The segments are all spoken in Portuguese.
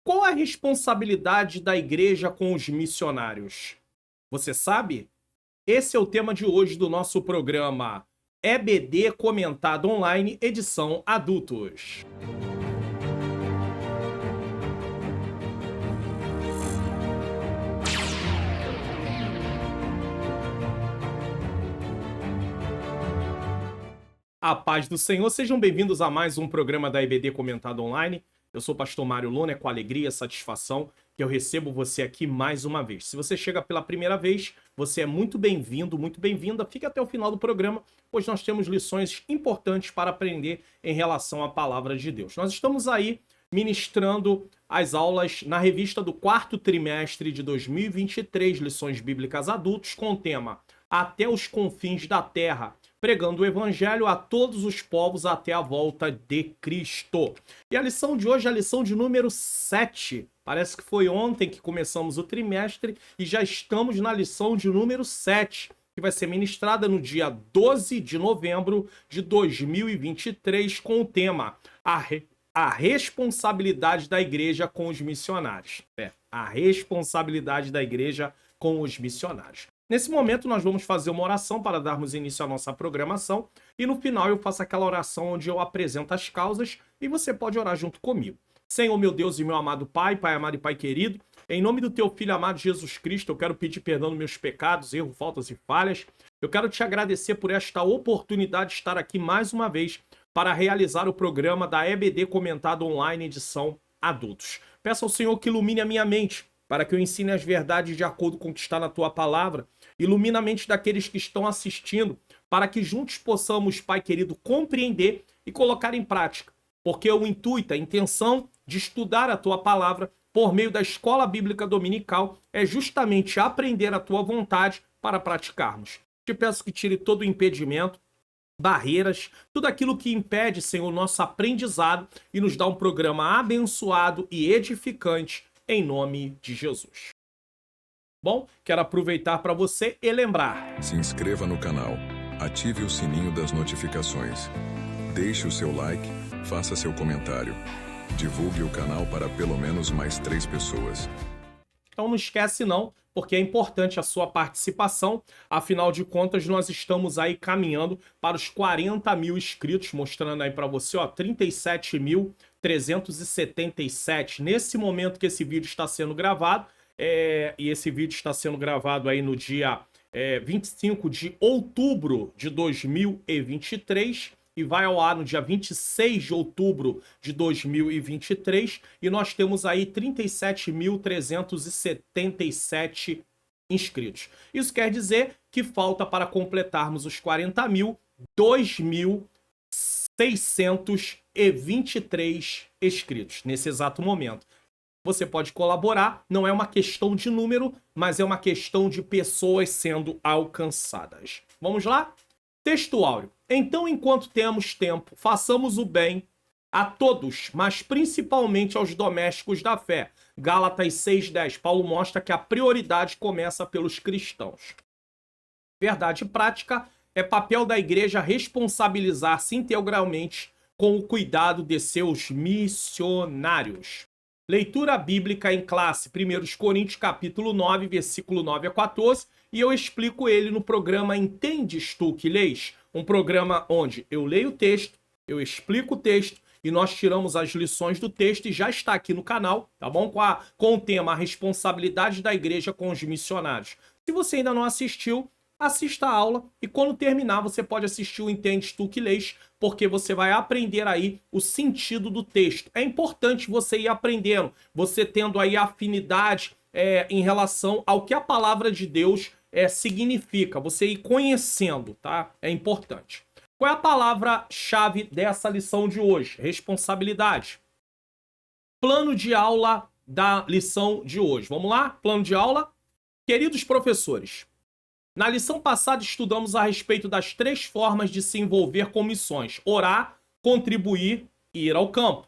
Qual a responsabilidade da igreja com os missionários? Você sabe? Esse é o tema de hoje do nosso programa EBD Comentado Online, edição Adultos. A paz do Senhor, sejam bem-vindos a mais um programa da EBD Comentado Online. Eu sou o pastor Mário Luna, é com alegria e satisfação que eu recebo você aqui mais uma vez. Se você chega pela primeira vez, você é muito bem-vindo, muito bem-vinda. Fique até o final do programa, pois nós temos lições importantes para aprender em relação à palavra de Deus. Nós estamos aí ministrando as aulas na revista do quarto trimestre de 2023, Lições Bíblicas Adultos, com o tema Até os Confins da Terra, pregando o evangelho a todos os povos até a volta de Cristo. E a lição de hoje é a lição de número 7. Parece que foi ontem que começamos o trimestre e já estamos na lição de número 7, que vai ser ministrada no dia 12 de novembro de 2023 com o tema A responsabilidade da igreja com os missionários. A responsabilidade da igreja com os missionários. Nesse momento, nós vamos fazer uma oração para darmos início à nossa programação e no final eu faço aquela oração onde eu apresento as causas e você pode orar junto comigo. Senhor, meu Deus e meu amado Pai, Pai amado e Pai querido, em nome do Teu Filho amado Jesus Cristo, eu quero pedir perdão dos meus pecados, erros, faltas e falhas. Eu quero te agradecer por esta oportunidade de estar aqui mais uma vez para realizar o programa da EBD Comentado Online, edição Adultos. Peço ao Senhor que ilumine a minha mente, para que eu ensine as verdades de acordo com o que está na Tua Palavra. Ilumina a mente daqueles que estão assistindo, para que juntos possamos, Pai querido, compreender e colocar em prática. Porque o intuito, a intenção de estudar a Tua Palavra por meio da Escola Bíblica Dominical é justamente aprender a Tua vontade para praticarmos. Te peço que tire todo o impedimento, barreiras, tudo aquilo que impede, Senhor, o nosso aprendizado e nos dá um programa abençoado e edificante em nome de Jesus. Bom, quero aproveitar para você e lembrar. Se inscreva no canal, ative o sininho das notificações, deixe o seu like, faça seu comentário, divulgue o canal para pelo menos mais 3 pessoas. Então não esquece não, porque é importante a sua participação. Afinal de contas, nós estamos aí caminhando para os 40 mil inscritos, mostrando aí para você, ó, 37.377. Nesse momento que esse vídeo está sendo gravado, e esse vídeo está sendo gravado aí no dia 25 de outubro de 2023 e vai ao ar no dia 26 de outubro de 2023 e nós temos aí 37.377 inscritos. Isso quer dizer que falta para completarmos os 40 mil, 2.623 inscritos nesse exato momento. Você pode colaborar, não é uma questão de número, mas é uma questão de pessoas sendo alcançadas. Vamos lá? Texto áureo. Então, enquanto temos tempo, façamos o bem a todos, mas principalmente aos domésticos da fé. Gálatas 6:10. Paulo mostra que a prioridade começa pelos cristãos. Verdade prática é papel da igreja responsabilizar-se integralmente com o cuidado de seus missionários. Leitura bíblica em classe, 1 Coríntios capítulo 9, versículo 9 a 14, e eu explico ele no programa Entendes Tu que Lês? Um programa onde eu leio o texto, eu explico o texto, e nós tiramos as lições do texto, e já está aqui no canal, tá bom? Com o tema A Responsabilidade da Igreja com os Missionários. Se você ainda não assistiu, assista a aula e quando terminar você pode assistir o Entendes Tu que Lês, porque você vai aprender aí o sentido do texto. É importante você ir aprendendo, você tendo aí afinidade em relação ao que a palavra de Deus significa, você ir conhecendo, tá? É importante. Qual é a palavra-chave dessa lição de hoje? Responsabilidade. Plano de aula da lição de hoje. Vamos lá? Plano de aula. Queridos professores, na lição passada estudamos a respeito das 3 formas de se envolver com missões: orar, contribuir e ir ao campo.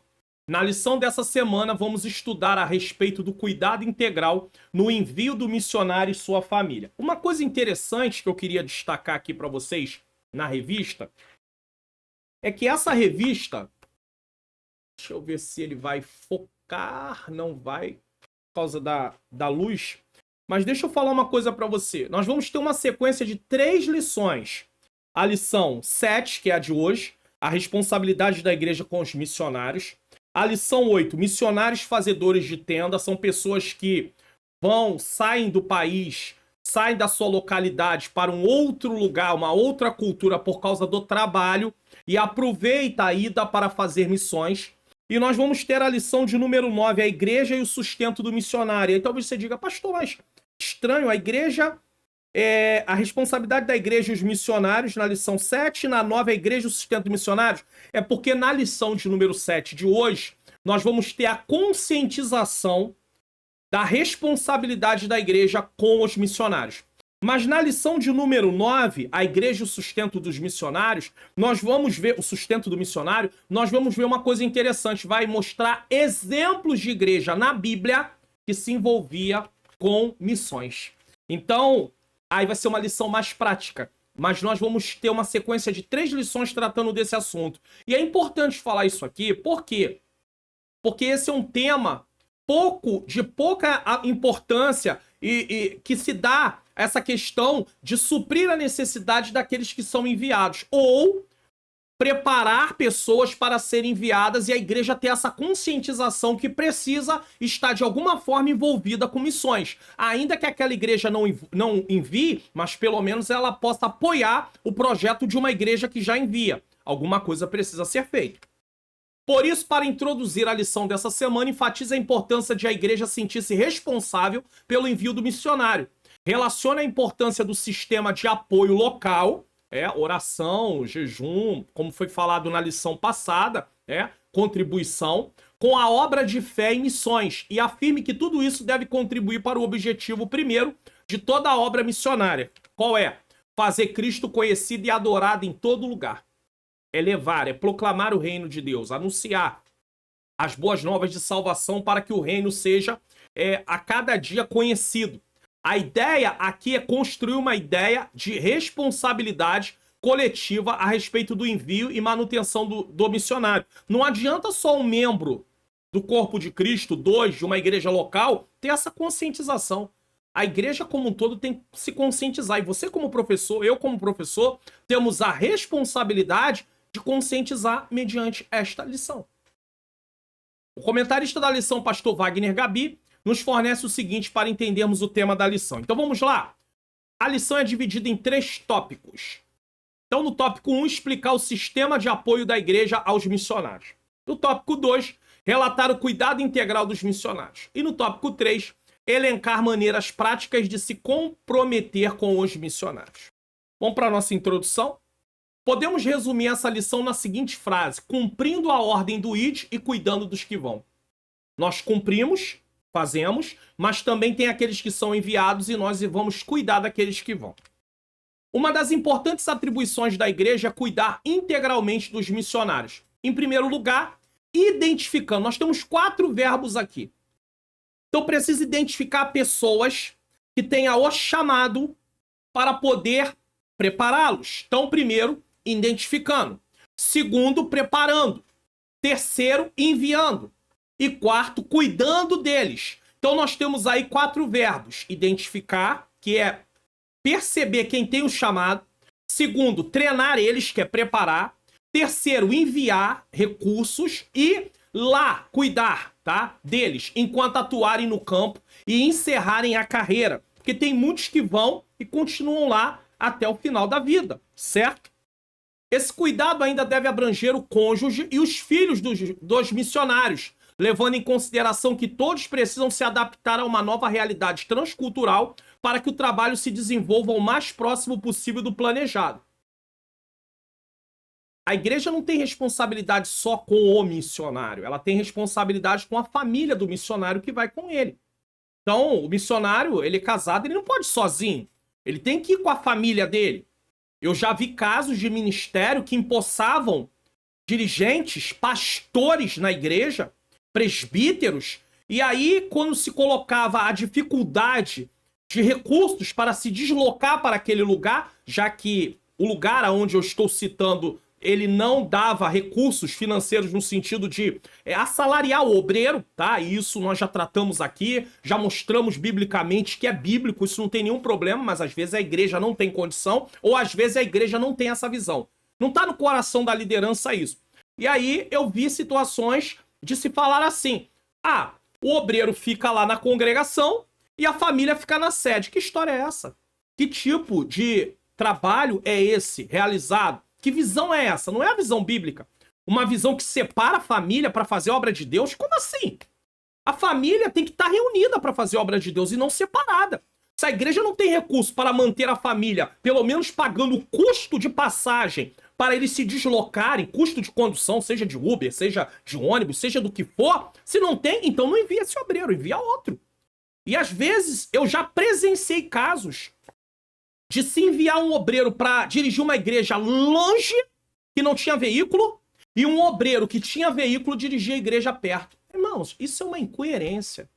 Na lição dessa semana vamos estudar a respeito do cuidado integral no envio do missionário e sua família. Uma coisa interessante que eu queria destacar aqui para vocês na revista é que essa revista, deixa eu ver se ele vai focar. colocar, não vai, por causa da luz. Mas deixa eu falar uma coisa para você. Nós vamos ter uma sequência de 3 lições. A lição 7, que é a de hoje, a responsabilidade da igreja com os missionários. A lição 8, missionários fazedores de tenda, são pessoas que saem do país, saem da sua localidade para um outro lugar, uma outra cultura por causa do trabalho e aproveita a ida para fazer missões. E nós vamos ter a lição de número 9, a igreja e o sustento do missionário. E aí talvez você diga, pastor, mas estranho, a igreja, a responsabilidade da igreja e os missionários na lição 7, na 9 a igreja e o sustento dos missionários. É porque na lição de número 7 de hoje, nós vamos ter a conscientização da responsabilidade da igreja com os missionários. Mas na lição de número 9, a igreja e o sustento dos missionários, nós vamos ver o sustento do missionário, nós vamos ver uma coisa interessante, vai mostrar exemplos de igreja na Bíblia que se envolvia com missões. Então, aí vai ser uma lição mais prática, mas nós vamos ter uma sequência de 3 lições tratando desse assunto. E é importante falar isso aqui, por quê? Porque esse é um tema de pouca importância e que se dá essa questão de suprir a necessidade daqueles que são enviados, ou preparar pessoas para serem enviadas e a igreja ter essa conscientização que precisa estar de alguma forma envolvida com missões. Ainda que aquela igreja não envie, mas pelo menos ela possa apoiar o projeto de uma igreja que já envia. Alguma coisa precisa ser feita. Por isso, para introduzir a lição dessa semana, enfatiza a importância de a igreja sentir-se responsável pelo envio do missionário. Relaciona a importância do sistema de apoio local, oração, jejum, como foi falado na lição passada, contribuição, com a obra de fé em missões, e afirme que tudo isso deve contribuir para o objetivo primeiro de toda a obra missionária. Qual é? Fazer Cristo conhecido e adorado em todo lugar. É levar, é proclamar o reino de Deus, anunciar as boas novas de salvação para que o reino seja a cada dia conhecido. A ideia aqui é construir uma ideia de responsabilidade coletiva a respeito do envio e manutenção do missionário. Não adianta só um membro do corpo de Cristo, de uma igreja local, ter essa conscientização. A igreja como um todo tem que se conscientizar. E você como professor, eu como professor, temos a responsabilidade de conscientizar mediante esta lição. O comentarista da lição, pastor Wagner Gabi, nos fornece o seguinte para entendermos o tema da lição. Então vamos lá. A lição é dividida em 3 tópicos. Então no tópico 1, explicar o sistema de apoio da igreja aos missionários. No tópico 2, relatar o cuidado integral dos missionários. E no tópico 3, elencar maneiras práticas de se comprometer com os missionários. Vamos para a nossa introdução? Podemos resumir essa lição na seguinte frase: cumprindo a ordem do id e cuidando dos que vão. Nós cumprimos, fazemos, mas também tem aqueles que são enviados e nós vamos cuidar daqueles que vão. Uma das importantes atribuições da igreja é cuidar integralmente dos missionários. Em primeiro lugar, identificando. Nós temos 4 verbos aqui. Então precisa identificar pessoas que tenham o chamado para poder prepará-los. Então, primeiro, identificando. Segundo, preparando. Terceiro, enviando. E quarto, cuidando deles. Então nós temos aí 4 verbos. Identificar, que é perceber quem tem o chamado. Segundo, treinar eles, que é preparar. Terceiro, enviar recursos. E lá, cuidar, tá, deles, enquanto atuarem no campo e encerrarem a carreira. Porque tem muitos que vão e continuam lá até o final da vida, certo? Esse cuidado ainda deve abranger o cônjuge e os filhos dos missionários, levando em consideração que todos precisam se adaptar a uma nova realidade transcultural para que o trabalho se desenvolva o mais próximo possível do planejado. A igreja não tem responsabilidade só com o missionário, ela tem responsabilidade com a família do missionário que vai com ele. Então, o missionário, ele é casado, ele não pode ir sozinho, ele tem que ir com a família dele. Eu já vi casos de ministério que empossavam dirigentes, pastores na igreja, presbíteros, e aí quando se colocava a dificuldade de recursos para se deslocar para aquele lugar, já que o lugar onde eu estou citando ele não dava recursos financeiros no sentido de assalariar o obreiro, tá? E isso nós já tratamos aqui, já mostramos biblicamente que é bíblico, isso não tem nenhum problema, mas às vezes a igreja não tem condição, ou às vezes a igreja não tem essa visão. Não tá no coração da liderança isso. E aí eu vi situações de se falar assim, o obreiro fica lá na congregação e a família fica na sede. Que história é essa? Que tipo de trabalho é esse realizado? Que visão é essa? Não é a visão bíblica. Uma visão que separa a família para fazer a obra de Deus? Como assim? A família tem que estar reunida para fazer a obra de Deus e não separada. Se a igreja não tem recurso para manter a família, pelo menos pagando o custo de passagem para eles se deslocarem, custo de condução, seja de Uber, seja de ônibus, seja do que for, se não tem, então não envia esse obreiro, envia outro. E às vezes eu já presenciei casos de se enviar um obreiro para dirigir uma igreja longe, que não tinha veículo, e um obreiro que tinha veículo dirigir a igreja perto. Irmãos, isso é uma incoerência,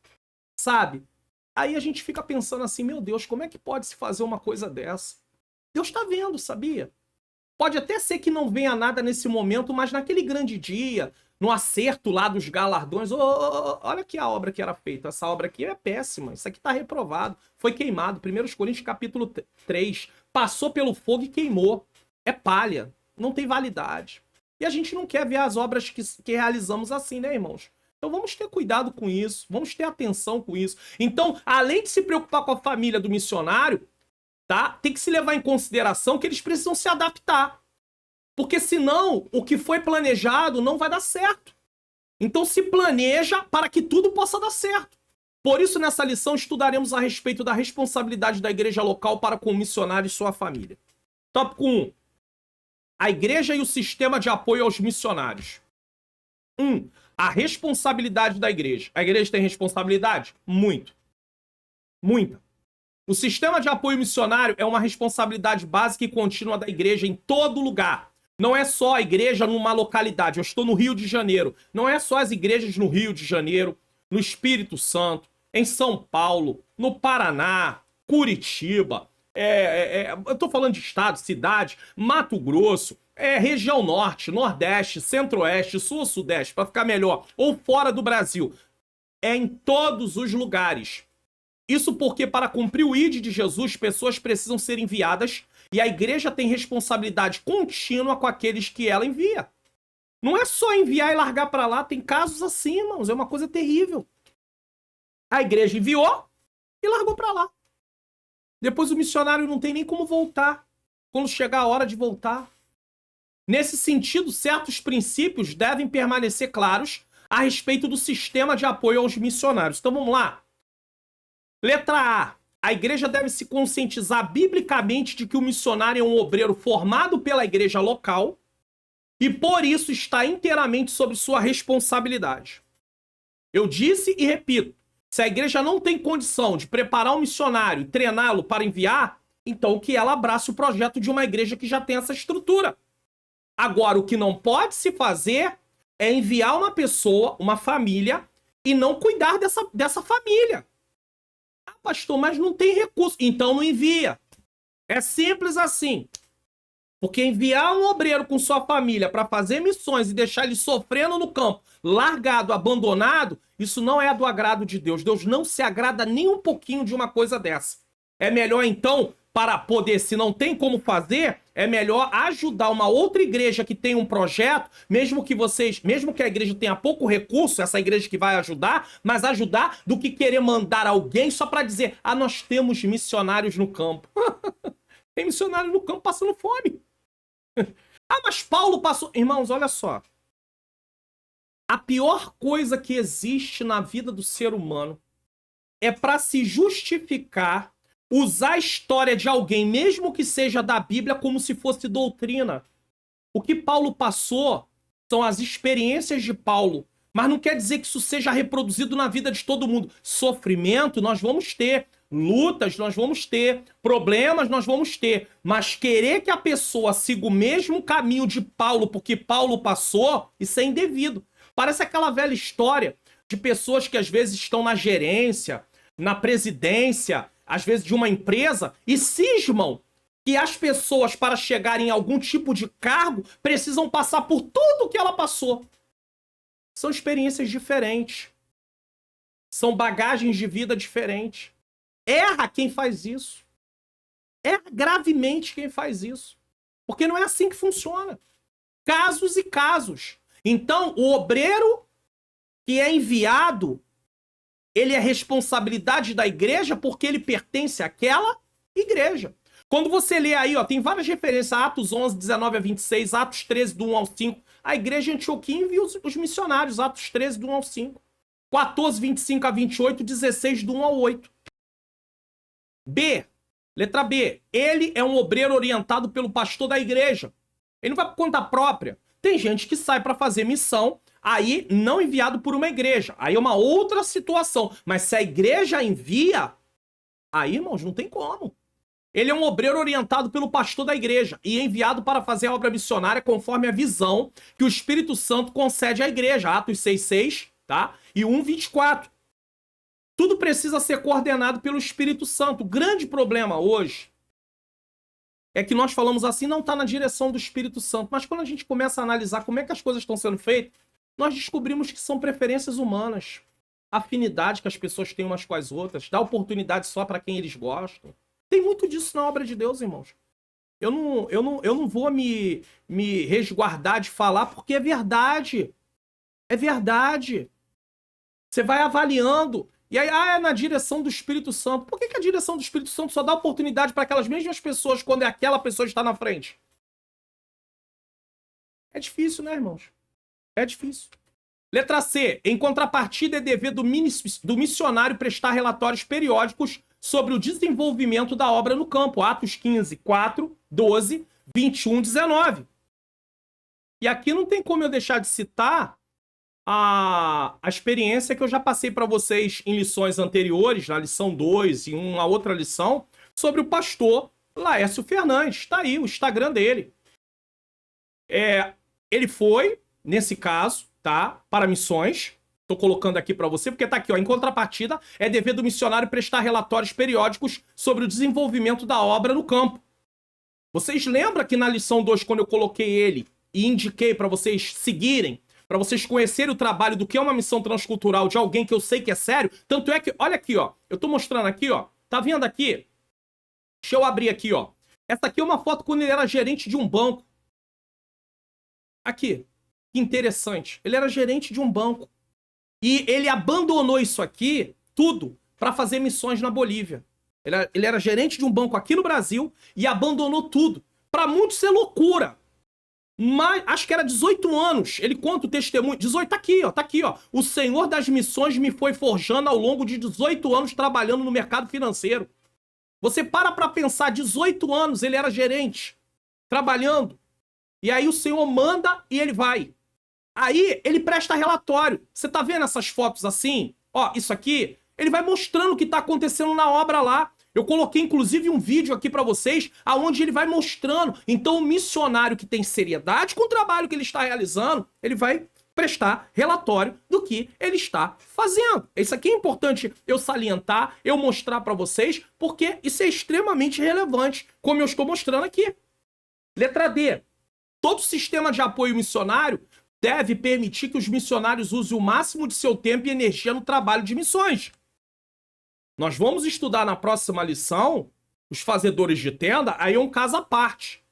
sabe? Aí a gente fica pensando assim, meu Deus, como é que pode se fazer uma coisa dessa? Deus está vendo, sabia? Pode até ser que não venha nada nesse momento, mas naquele grande dia, no acerto lá dos galardões, olha aqui a obra que era feita. Essa obra aqui é péssima, isso aqui está reprovado, foi queimado. 1 Coríntios capítulo 3, passou pelo fogo e queimou. É palha, não tem validade. E a gente não quer ver as obras que realizamos assim, né, irmãos? Então vamos ter cuidado com isso, vamos ter atenção com isso. Então, além de se preocupar com a família do missionário, tá? Tem que se levar em consideração que eles precisam se adaptar. Porque senão, o que foi planejado não vai dar certo. Então se planeja para que tudo possa dar certo. Por isso, nessa lição, estudaremos a respeito da responsabilidade da igreja local para com o missionário e sua família. Tópico 1. A igreja e o sistema de apoio aos missionários. 1. A responsabilidade da igreja. A igreja tem responsabilidade? Muito. Muita. O sistema de apoio missionário é uma responsabilidade básica e contínua da igreja em todo lugar. Não é só a igreja numa localidade. Eu estou no Rio de Janeiro. Não é só as igrejas no Rio de Janeiro, no Espírito Santo, em São Paulo, no Paraná, Curitiba. Eu estou falando de estado, cidade, Mato Grosso, região norte, nordeste, centro-oeste, sul-sudeste, para ficar melhor, ou fora do Brasil. É em todos os lugares. Isso porque, para cumprir o ID de Jesus, pessoas precisam ser enviadas e a igreja tem responsabilidade contínua com aqueles que ela envia. Não é só enviar e largar para lá, tem casos assim, irmãos, é uma coisa terrível. A igreja enviou e largou para lá. Depois o missionário não tem nem como voltar, quando chegar a hora de voltar. Nesse sentido, certos princípios devem permanecer claros a respeito do sistema de apoio aos missionários. Então vamos lá. Letra A. A igreja deve se conscientizar biblicamente de que o missionário é um obreiro formado pela igreja local e por isso está inteiramente sob sua responsabilidade. Eu disse e repito, se a igreja não tem condição de preparar um missionário e treiná-lo para enviar, então que ela abrace o projeto de uma igreja que já tem essa estrutura. Agora, o que não pode se fazer é enviar uma pessoa, uma família, e não cuidar dessa família. Pastor, mas não tem recurso. Então não envia. É simples assim. Porque enviar um obreiro com sua família para fazer missões e deixar ele sofrendo no campo, largado, abandonado, isso não é do agrado de Deus. Deus não se agrada nem um pouquinho de uma coisa dessa. É melhor então, para poder, se não tem como fazer, é melhor ajudar uma outra igreja que tem um projeto, mesmo que a igreja tenha pouco recurso, essa igreja que vai ajudar, mas ajudar do que querer mandar alguém só para dizer, nós temos missionários no campo. Tem missionário no campo passando fome. Mas Paulo passou... Irmãos, olha só. A pior coisa que existe na vida do ser humano é para se justificar usar a história de alguém, mesmo que seja da Bíblia, como se fosse doutrina. O que Paulo passou são as experiências de Paulo, mas não quer dizer que isso seja reproduzido na vida de todo mundo. Sofrimento nós vamos ter, lutas nós vamos ter, problemas nós vamos ter, mas querer que a pessoa siga o mesmo caminho de Paulo, porque Paulo passou, isso é indevido. Parece aquela velha história de pessoas que às vezes estão na gerência, na presidência, às vezes de uma empresa, e cismam que as pessoas, para chegarem em algum tipo de cargo, precisam passar por tudo o que ela passou. São experiências diferentes. São bagagens de vida diferentes. Erra quem faz isso. Erra gravemente quem faz isso. Porque não é assim que funciona. Casos e casos. Então, o obreiro que é enviado, ele é responsabilidade da igreja porque ele pertence àquela igreja. Quando você lê aí, ó, tem várias referências, Atos 11, 19 a 26, Atos 13, do 1 ao 5. A igreja Antioquia envia os missionários, Atos 13, do 1 ao 5. 14, 25 a 28, 16, do 1 ao 8. B. Letra B. Ele é um obreiro orientado pelo pastor da igreja. Ele não vai por conta própria. Tem gente que sai para fazer missão, aí não enviado por uma igreja. Aí é uma outra situação. Mas se a igreja envia, aí, irmãos, não tem como. Ele é um obreiro orientado pelo pastor da igreja e enviado para fazer a obra missionária conforme a visão que o Espírito Santo concede à igreja. Atos 6:6, tá? E 1:24. Tudo precisa ser coordenado pelo Espírito Santo. O grande problema hoje é que nós falamos assim, não está na direção do Espírito Santo. Mas quando a gente começa a analisar como é que as coisas estão sendo feitas, nós descobrimos que são preferências humanas. Afinidade que as pessoas têm umas com as outras. Dá oportunidade só para quem eles gostam. Tem muito disso na obra de Deus, irmãos. Eu não vou me resguardar de falar porque é verdade. É verdade. Você vai avaliando. E aí, é na direção do Espírito Santo. Por que a direção do Espírito Santo só dá oportunidade para aquelas mesmas pessoas quando é aquela pessoa que está na frente? É difícil, né, irmãos? É difícil. Letra C. Em contrapartida, é dever do missionário prestar relatórios periódicos sobre o desenvolvimento da obra no campo. Atos 15, 4, 12, 21, 19. E aqui não tem como eu deixar de citar a experiência que eu já passei para vocês em lições anteriores, na lição 2 e uma outra lição, sobre o pastor Laércio Fernandes. Está aí o Instagram dele. Ele foi, nesse caso, tá, para missões. Estou colocando aqui para você, porque está aqui, ó, em contrapartida, é dever do missionário prestar relatórios periódicos sobre o desenvolvimento da obra no campo. Vocês lembram que na lição 2, quando eu coloquei ele e indiquei para vocês seguirem, para vocês conhecerem o trabalho do que é uma missão transcultural de alguém que eu sei que é sério? Tanto é que, olha aqui, ó, eu tô mostrando aqui, ó, tá vendo aqui? Deixa eu abrir aqui, ó. Essa aqui é uma foto quando ele era gerente de um banco. Aqui, que interessante. Ele era gerente de um banco. E ele abandonou isso aqui, tudo, para fazer missões na Bolívia. Ele era gerente de um banco aqui no Brasil e abandonou tudo. Para muitos isso é loucura. Mas acho que era 18 anos. Ele conta o testemunho. 18, tá aqui, ó. O Senhor das Missões me foi forjando ao longo de 18 anos trabalhando no mercado financeiro. Você para pensar, 18 anos ele era gerente, trabalhando. E aí o Senhor manda e ele vai. Aí ele presta relatório. Você tá vendo essas fotos assim? Ó, isso aqui, ele vai mostrando o que tá acontecendo na obra lá. Eu coloquei, inclusive, um vídeo aqui para vocês, aonde ele vai mostrando. Então, o missionário que tem seriedade com o trabalho que ele está realizando, ele vai prestar relatório do que ele está fazendo. Isso aqui é importante eu salientar, eu mostrar para vocês, porque isso é extremamente relevante, como eu estou mostrando aqui. Letra D. Todo sistema de apoio missionário deve permitir que os missionários usem o máximo de seu tempo e energia no trabalho de missões. Nós vamos estudar na próxima lição os fazedores de tenda, aí é um caso à parte.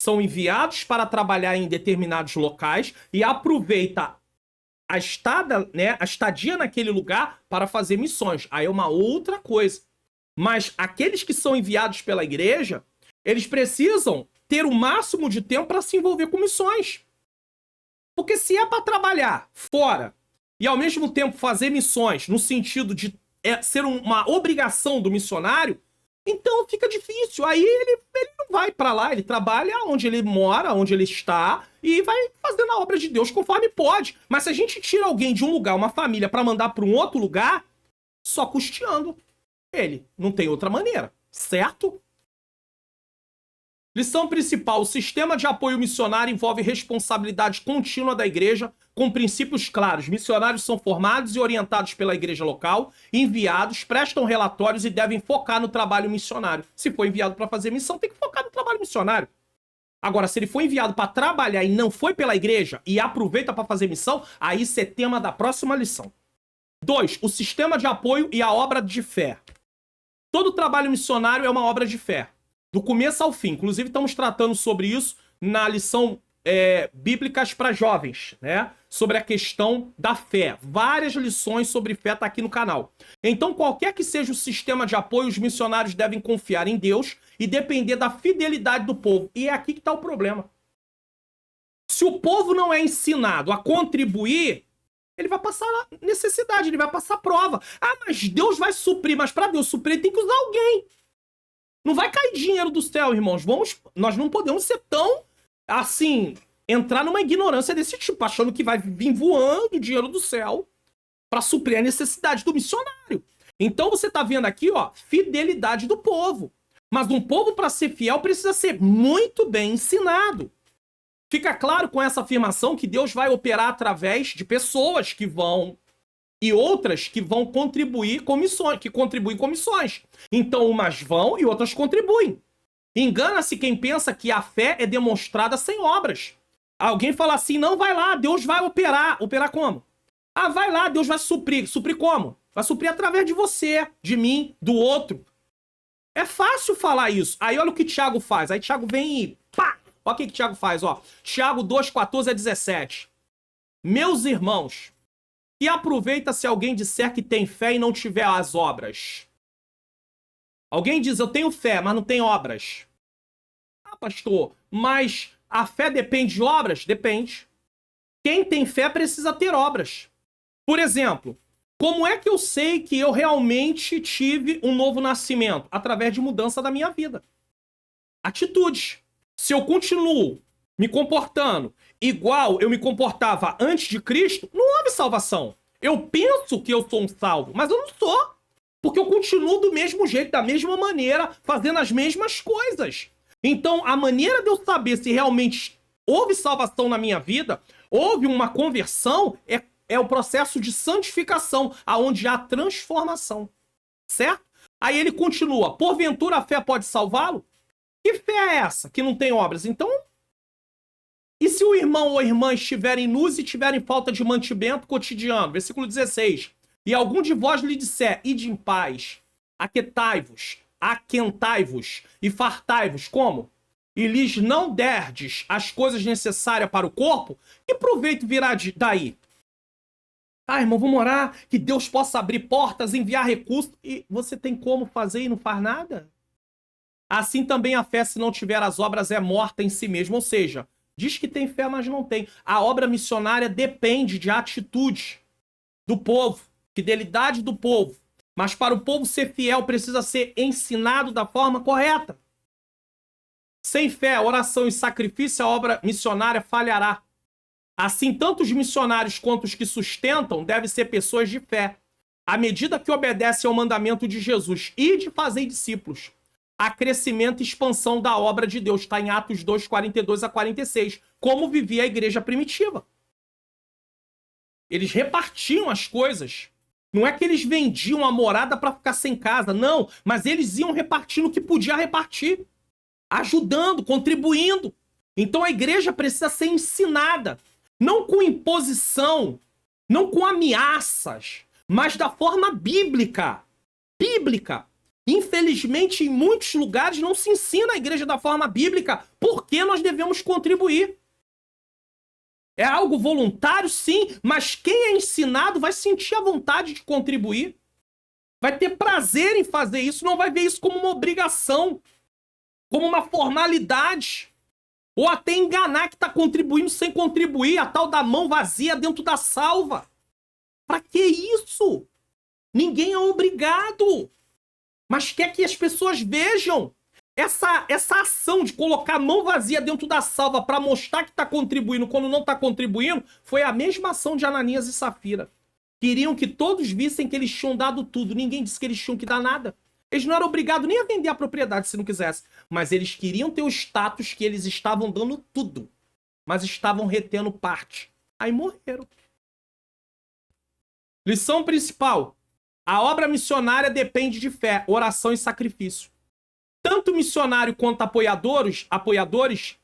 São enviados para trabalhar em determinados locais e aproveita a estadia naquele lugar para fazer missões. Aí é uma outra coisa. Mas aqueles que são enviados pela igreja, eles precisam ter o máximo de tempo para se envolver com missões. Porque se é para trabalhar fora e ao mesmo tempo fazer missões no sentido de ser uma obrigação do missionário, então fica difícil. Aí ele não vai para lá, ele trabalha onde ele mora, onde ele está e vai fazendo a obra de Deus conforme pode. Mas se a gente tira alguém de um lugar, uma família, para mandar para um outro lugar, só custeando ele. Não tem outra maneira, certo? Lição principal: o sistema de apoio missionário envolve responsabilidade contínua da igreja, com princípios claros. Missionários são formados e orientados pela igreja local, enviados, prestam relatórios e devem focar no trabalho missionário. Se for enviado para fazer missão, tem que focar no trabalho missionário. Agora, se ele foi enviado para trabalhar e não foi pela igreja e aproveita para fazer missão, aí isso é tema da próxima lição. 2. O sistema de apoio e a obra de fé. Todo trabalho missionário é uma obra de fé, do começo ao fim. Inclusive, estamos tratando sobre isso na lição Bíblicas para Jovens, né? Sobre a questão da fé. Várias lições sobre fé tá aqui no canal. Então, qualquer que seja o sistema de apoio, os missionários devem confiar em Deus e depender da fidelidade do povo. E é aqui que está o problema. Se o povo não é ensinado a contribuir, ele vai passar necessidade, ele vai passar prova. Ah, mas Deus vai suprir. Mas para Deus suprir, ele tem que usar alguém. Não vai cair dinheiro do céu, irmãos. Nós não podemos ser tão, assim, entrar numa ignorância desse tipo, achando que vai vir voando dinheiro do céu para suprir a necessidade do missionário. Então você tá vendo aqui, ó, fidelidade do povo. Mas um povo, para ser fiel, precisa ser muito bem ensinado. Fica claro com essa afirmação que Deus vai operar através de pessoas que vão e outras que vão contribuir com missões, que contribuem com missões. Então, umas vão e outras contribuem. Engana-se quem pensa que a fé é demonstrada sem obras. Alguém fala assim: não, vai lá, Deus vai operar. Operar como? Ah, vai lá, Deus vai suprir. Suprir como? Vai suprir através de você, de mim, do outro. É fácil falar isso. Aí olha o que Tiago faz. Aí Tiago vem e pá! Olha o que Tiago faz, ó. Tiago 2, 14 a 17. Meus irmãos, que aproveita se alguém disser que tem fé e não tiver as obras? Alguém diz: eu tenho fé, mas não tem obras. Ah, pastor, mas a fé depende de obras? Depende. Quem tem fé precisa ter obras. Por exemplo, como é que eu sei que eu realmente tive um novo nascimento? Através de mudança da minha vida. Atitudes. Se eu continuo me comportando igual eu me comportava antes de Cristo, não houve salvação. Eu penso que eu sou um salvo, mas eu não sou. Porque eu continuo do mesmo jeito, da mesma maneira, fazendo as mesmas coisas. Então, a maneira de eu saber se realmente houve salvação na minha vida, houve uma conversão, é o processo de santificação, aonde há transformação. Certo? Aí ele continua: porventura a fé pode salvá-lo? Que fé é essa que não tem obras? Então, e se o irmão ou a irmã estiverem nus e tiverem falta de mantimento cotidiano? Versículo 16. E algum de vós lhe disser: ide em paz, aquentai-vos e fartai-vos. Como? E lhes não derdes as coisas necessárias para o corpo, que proveito virá daí? Ah, irmão, vamos orar que Deus possa abrir portas, enviar recursos. E você tem como fazer e não faz nada? Assim também a fé, se não tiver as obras, é morta em si mesma. Ou seja, diz que tem fé, mas não tem. A obra missionária depende de atitude do povo, fidelidade do povo. Mas para o povo ser fiel, precisa ser ensinado da forma correta. Sem fé, oração e sacrifício, a obra missionária falhará. Assim, tanto os missionários quanto os que sustentam devem ser pessoas de fé, à medida que obedecem ao mandamento de Jesus e de fazer discípulos. A crescimento e expansão da obra de Deus. Está em Atos 2, 42 a 46. Como vivia a igreja primitiva. Eles repartiam as coisas. Não é que eles vendiam a morada para ficar sem casa, não. Mas eles iam repartindo o que podia repartir. Ajudando, contribuindo. Então a igreja precisa ser ensinada. Não com imposição, não com ameaças, mas da forma bíblica. Bíblica. Infelizmente, em muitos lugares não se ensina a igreja da forma bíblica. Por que nós devemos contribuir? É algo voluntário, sim, mas quem é ensinado vai sentir a vontade de contribuir. Vai ter prazer em fazer isso, não vai ver isso como uma obrigação, como uma formalidade. Ou até enganar que está contribuindo sem contribuir, a tal da mão vazia dentro da salva. Para que isso? Ninguém é obrigado. Mas quer que as pessoas vejam essa ação de colocar a mão vazia dentro da salva para mostrar que está contribuindo quando não está contribuindo, foi a mesma ação de Ananias e Safira. Queriam que todos vissem que eles tinham dado tudo. Ninguém disse que eles tinham que dar nada. Eles não eram obrigados nem a vender a propriedade se não quisessem. Mas eles queriam ter o status que eles estavam dando tudo. Mas estavam retendo parte. Aí morreram. Lição principal. A obra missionária depende de fé, oração e sacrifício. Tanto missionário quanto apoiadores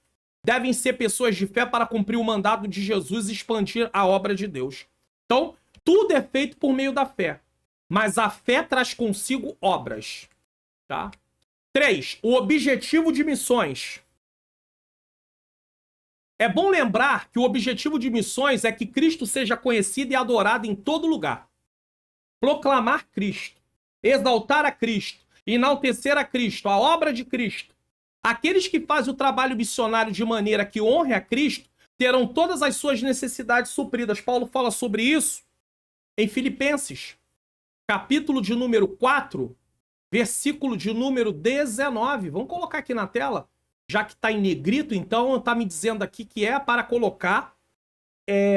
devem ser pessoas de fé para cumprir o mandato de Jesus e expandir a obra de Deus. Então, tudo é feito por meio da fé. Mas a fé traz consigo obras. Tá? 3. O objetivo de missões. É bom lembrar que o objetivo de missões é que Cristo seja conhecido e adorado em todo lugar. Proclamar Cristo, exaltar a Cristo, enaltecer a Cristo, a obra de Cristo. Aqueles que fazem o trabalho missionário de maneira que honre a Cristo terão todas as suas necessidades supridas. Paulo fala sobre isso em Filipenses, capítulo de número 4, versículo de número 19. Vamos colocar aqui na tela, já que está em negrito, então está me dizendo aqui que é para colocar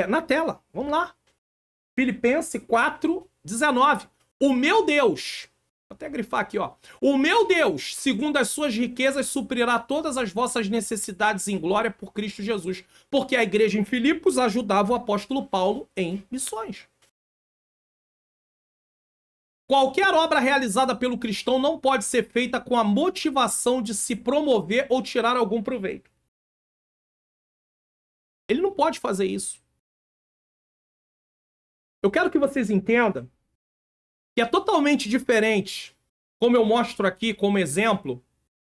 na tela. Vamos lá. Filipenses 4, 19. O meu Deus, vou até grifar aqui, ó. O meu Deus, segundo as suas riquezas, suprirá todas as vossas necessidades em glória por Cristo Jesus. Porque a igreja em Filipos ajudava o apóstolo Paulo em missões. Qualquer obra realizada pelo cristão não pode ser feita com a motivação de se promover ou tirar algum proveito. Ele não pode fazer isso. Eu quero que vocês entendam que é totalmente diferente, como eu mostro aqui como exemplo,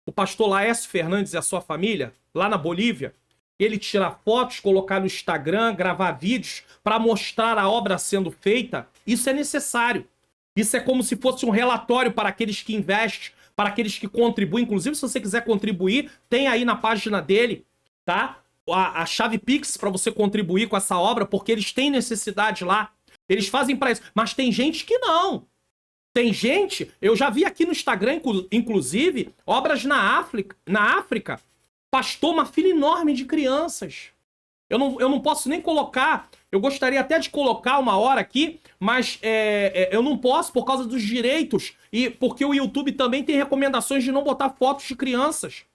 o pastor Laércio Fernandes e a sua família, lá na Bolívia, ele tirar fotos, colocar no Instagram, gravar vídeos para mostrar a obra sendo feita. Isso é necessário. Isso é como se fosse um relatório para aqueles que investem, para aqueles que contribuem. Inclusive, se você quiser contribuir, tem aí na página dele, tá? A chave Pix para você contribuir com essa obra, porque eles têm necessidade lá. Eles fazem para isso. Mas tem gente que não. Tem gente, eu já vi aqui no Instagram, inclusive, obras na África, pastor uma fila enorme de crianças. Eu não posso nem colocar, eu gostaria até de colocar uma hora aqui, mas eu não posso por causa dos direitos e porque o YouTube também tem recomendações de não botar fotos de crianças.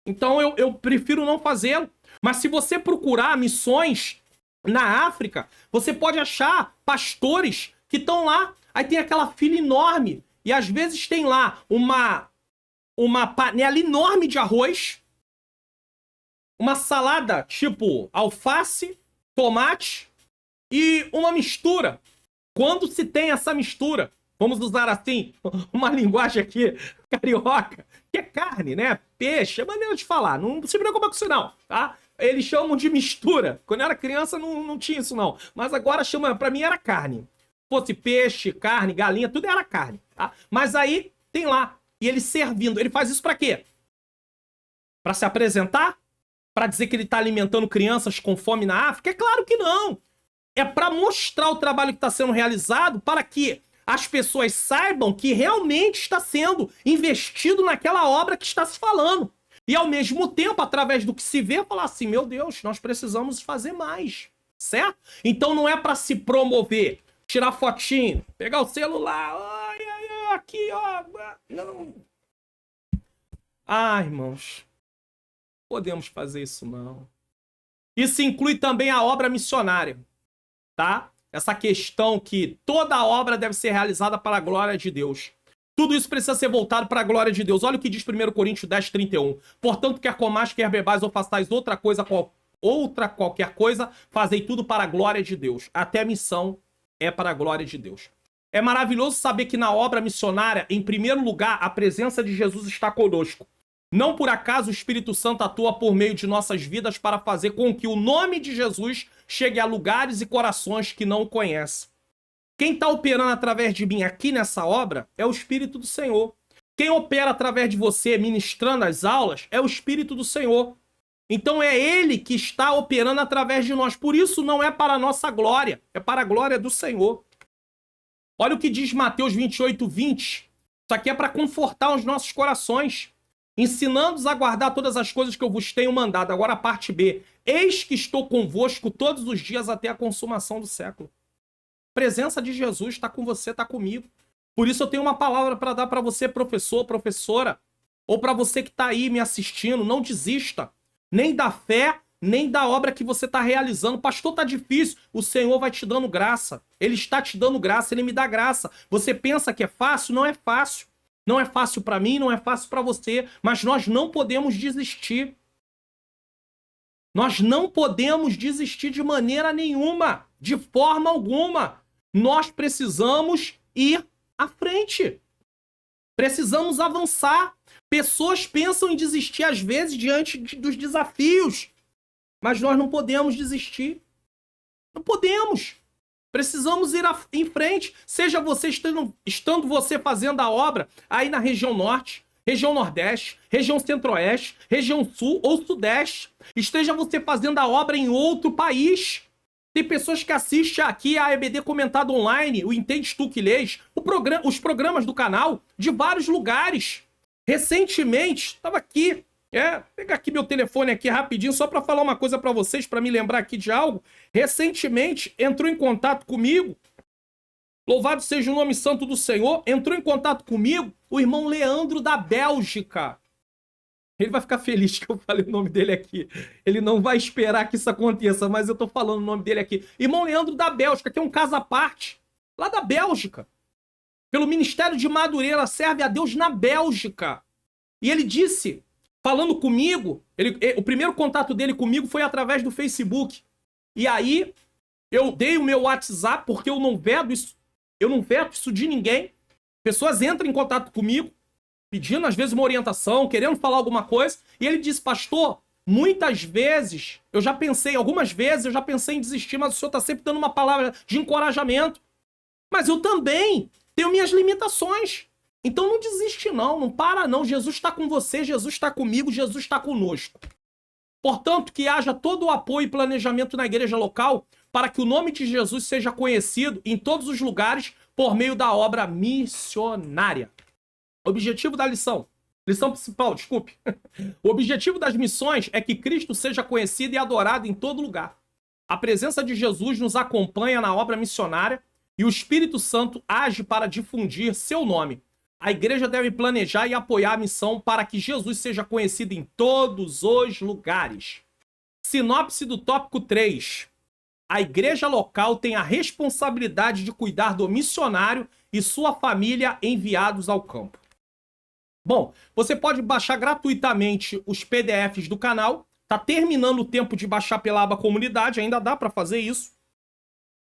Então eu prefiro não fazê-lo. Mas se você procurar missões na África, você pode achar pastores que estão lá. Aí tem aquela fila enorme e às vezes tem lá uma panela enorme de arroz, uma salada tipo alface, tomate e uma mistura. Quando se tem essa mistura, vamos usar assim, uma linguagem aqui carioca, que é carne, né? Peixe, é maneira de falar, não se preocupa com isso não, tá? Eles chamam de mistura. Quando eu era criança não tinha isso não, mas agora chama, pra mim era carne. Fosse peixe, carne, galinha, tudo era carne, tá? Mas aí tem lá, e ele servindo, ele faz isso pra quê? Pra se apresentar? Pra dizer que ele tá alimentando crianças com fome na África? É claro que não. É pra mostrar o trabalho que está sendo realizado para que as pessoas saibam que realmente está sendo investido naquela obra que está se falando. E ao mesmo tempo, através do que se vê, falar assim, meu Deus, nós precisamos fazer mais, certo? Então não é para se promover, tirar fotinho, pegar o celular, aqui, ó, não. Ah, irmãos, podemos fazer isso não. Isso inclui também a obra missionária, tá? Essa questão que toda a obra deve ser realizada para a glória de Deus. Tudo isso precisa ser voltado para a glória de Deus. Olha o que diz 1 Coríntios 10, 31. Portanto, quer comais, quer bebais ou façais outra qualquer coisa, fazei tudo para a glória de Deus. Até a missão é para a glória de Deus. É maravilhoso saber que na obra missionária, em primeiro lugar, a presença de Jesus está conosco. Não por acaso o Espírito Santo atua por meio de nossas vidas para fazer com que o nome de Jesus chegue a lugares e corações que não o conhecem. Quem está operando através de mim aqui nessa obra é o Espírito do Senhor. Quem opera através de você ministrando as aulas é o Espírito do Senhor. Então é Ele que está operando através de nós. Por isso não é para a nossa glória, é para a glória do Senhor. Olha o que diz Mateus 28, 20. Isso aqui é para confortar os nossos corações. Ensinando-os a guardar todas as coisas que eu vos tenho mandado. Agora a parte B. Eis que estou convosco todos os dias até a consumação do século. A presença de Jesus está com você, está comigo. Por isso eu tenho uma palavra para dar para você, professor, professora, ou para você que está aí me assistindo. Não desista, nem da fé, nem da obra que você está realizando. Pastor, tá difícil. O Senhor vai te dando graça. Ele está te dando graça, Ele me dá graça. Você pensa que é fácil? Não é fácil. Não é fácil para mim, não é fácil para você. Mas nós não podemos desistir. Nós não podemos desistir de maneira nenhuma, de forma alguma. Nós precisamos ir à frente. Precisamos avançar. Pessoas pensam em desistir às vezes diante dos desafios. Mas nós não podemos desistir. Não podemos. Precisamos ir em frente. Seja você estando você fazendo a obra aí na região norte, região nordeste, região centro-oeste, região sul ou sudeste. Esteja você fazendo a obra em outro país. Tem pessoas que assistem aqui a EBD Comentado Online, o Entende Tu Que Lês, os programas do canal de vários lugares. Recentemente, estava aqui, pegar aqui meu telefone aqui rapidinho, só para falar uma coisa para vocês, para me lembrar aqui de algo. Recentemente, entrou em contato comigo, louvado seja o nome santo do Senhor, entrou em contato comigo o irmão Leandro da Bélgica. Ele vai ficar feliz que eu falei o nome dele aqui. Ele não vai esperar que isso aconteça, mas eu tô falando o nome dele aqui. Irmão Leandro da Bélgica, que é um caso à parte, lá da Bélgica. Pelo Ministério de Madureira, serve a Deus na Bélgica. E ele disse, falando comigo, o primeiro contato dele comigo foi através do Facebook. E aí, eu dei o meu WhatsApp, porque eu não veto isso de ninguém. Pessoas entram em contato comigo, pedindo às vezes uma orientação, querendo falar alguma coisa, e ele disse, pastor, algumas vezes eu já pensei em desistir, mas o senhor está sempre dando uma palavra de encorajamento. Mas eu também tenho minhas limitações. Então não desiste não para não. Jesus está com você, Jesus está comigo, Jesus está conosco. Portanto, que haja todo o apoio e planejamento na igreja local para que o nome de Jesus seja conhecido em todos os lugares por meio da obra missionária. Objetivo da lição principal, desculpe. O objetivo das missões é que Cristo seja conhecido e adorado em todo lugar. A presença de Jesus nos acompanha na obra missionária e o Espírito Santo age para difundir seu nome. A igreja deve planejar e apoiar a missão para que Jesus seja conhecido em todos os lugares. Sinopse do tópico 3. A igreja local tem a responsabilidade de cuidar do missionário e sua família enviados ao campo. Bom, você pode baixar gratuitamente os PDFs do canal. Tá terminando o tempo de baixar pela aba comunidade, ainda dá para fazer isso.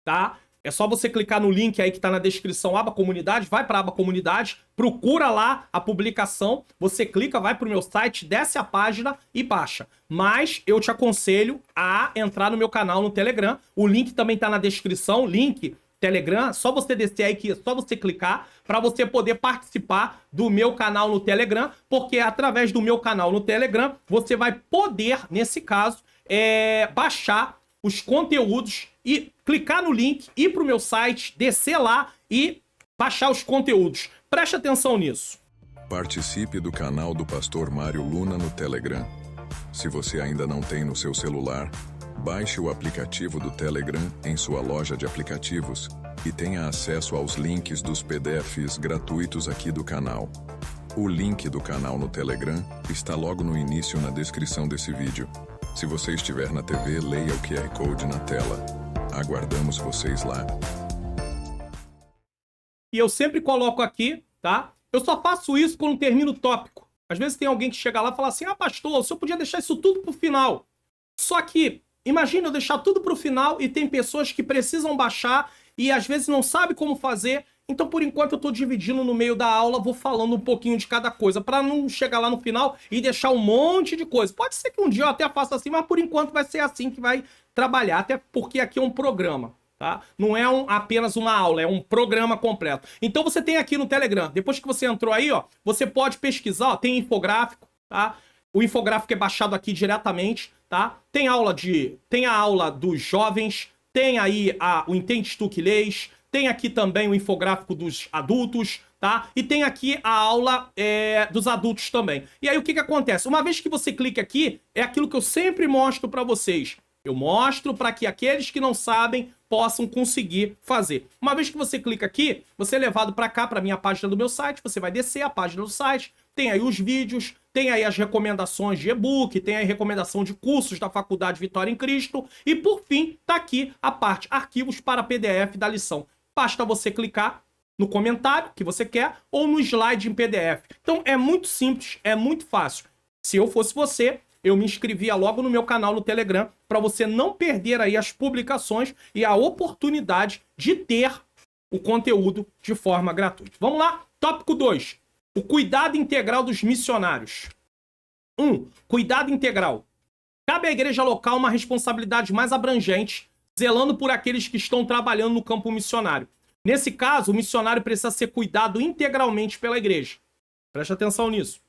Tá? É só você clicar no link aí que tá na descrição, aba comunidade, vai para a aba comunidade, procura lá a publicação, você clica, vai pro meu site, desce a página e baixa. Mas eu te aconselho a entrar no meu canal no Telegram. O link também tá na descrição, link Telegram, só você descer aí, que é só você clicar para você poder participar do meu canal no Telegram, porque através do meu canal no Telegram, você vai poder, nesse caso, baixar os conteúdos e clicar no link, ir pro meu site, descer lá e baixar os conteúdos. Preste atenção nisso. Participe do canal do Pastor Mário Luna no Telegram. Se você ainda não tem no seu celular, baixe o aplicativo do Telegram em sua loja de aplicativos e tenha acesso aos links dos PDFs gratuitos aqui do canal. O link do canal no Telegram está logo no início na descrição desse vídeo. Se você estiver na TV, leia o QR Code na tela. Aguardamos vocês lá. E eu sempre coloco aqui, tá? Eu só faço isso quando termino o tópico. Às vezes tem alguém que chega lá e fala assim, pastor, o senhor podia deixar isso tudo pro final. Só que, imagina eu deixar tudo pro final e tem pessoas que precisam baixar e às vezes não sabe como fazer. Então, por enquanto, eu tô dividindo no meio da aula, vou falando um pouquinho de cada coisa, para não chegar lá no final e deixar um monte de coisa. Pode ser que um dia eu até faça assim, mas por enquanto vai ser assim que vai trabalhar, até porque aqui é um programa, tá? Não é apenas uma aula, é um programa completo. Então, você tem aqui no Telegram, depois que você entrou aí, ó, você pode pesquisar, ó, tem infográfico, tá? O infográfico é baixado aqui diretamente, tá? Tem a aula dos jovens, tem aí o Entende Tu Que Lês, tem aqui também o infográfico dos adultos, tá? E tem aqui a aula dos adultos também. E aí o que acontece? Uma vez que você clica aqui, é aquilo que eu sempre mostro para vocês. Eu mostro para que aqueles que não sabem possam conseguir fazer. Uma vez que você clica aqui, você é levado para cá, para minha página do meu site, você vai descer a página do site, tem aí os vídeos, tem aí as recomendações de e-book, tem aí recomendação de cursos da Faculdade Vitória em Cristo e, por fim, tá aqui a parte arquivos para PDF da lição. Basta você clicar no comentário que você quer ou no slide em PDF. Então é muito simples, é muito fácil. Se eu fosse você, eu me inscrevia logo no meu canal no Telegram para você não perder aí as publicações e a oportunidade de ter o conteúdo de forma gratuita. Vamos lá? Tópico 2. O cuidado integral dos missionários. 1. Cuidado integral. Cabe à igreja local uma responsabilidade mais abrangente, zelando por aqueles que estão trabalhando no campo missionário. Nesse caso, o missionário precisa ser cuidado integralmente pela igreja. Preste atenção nisso.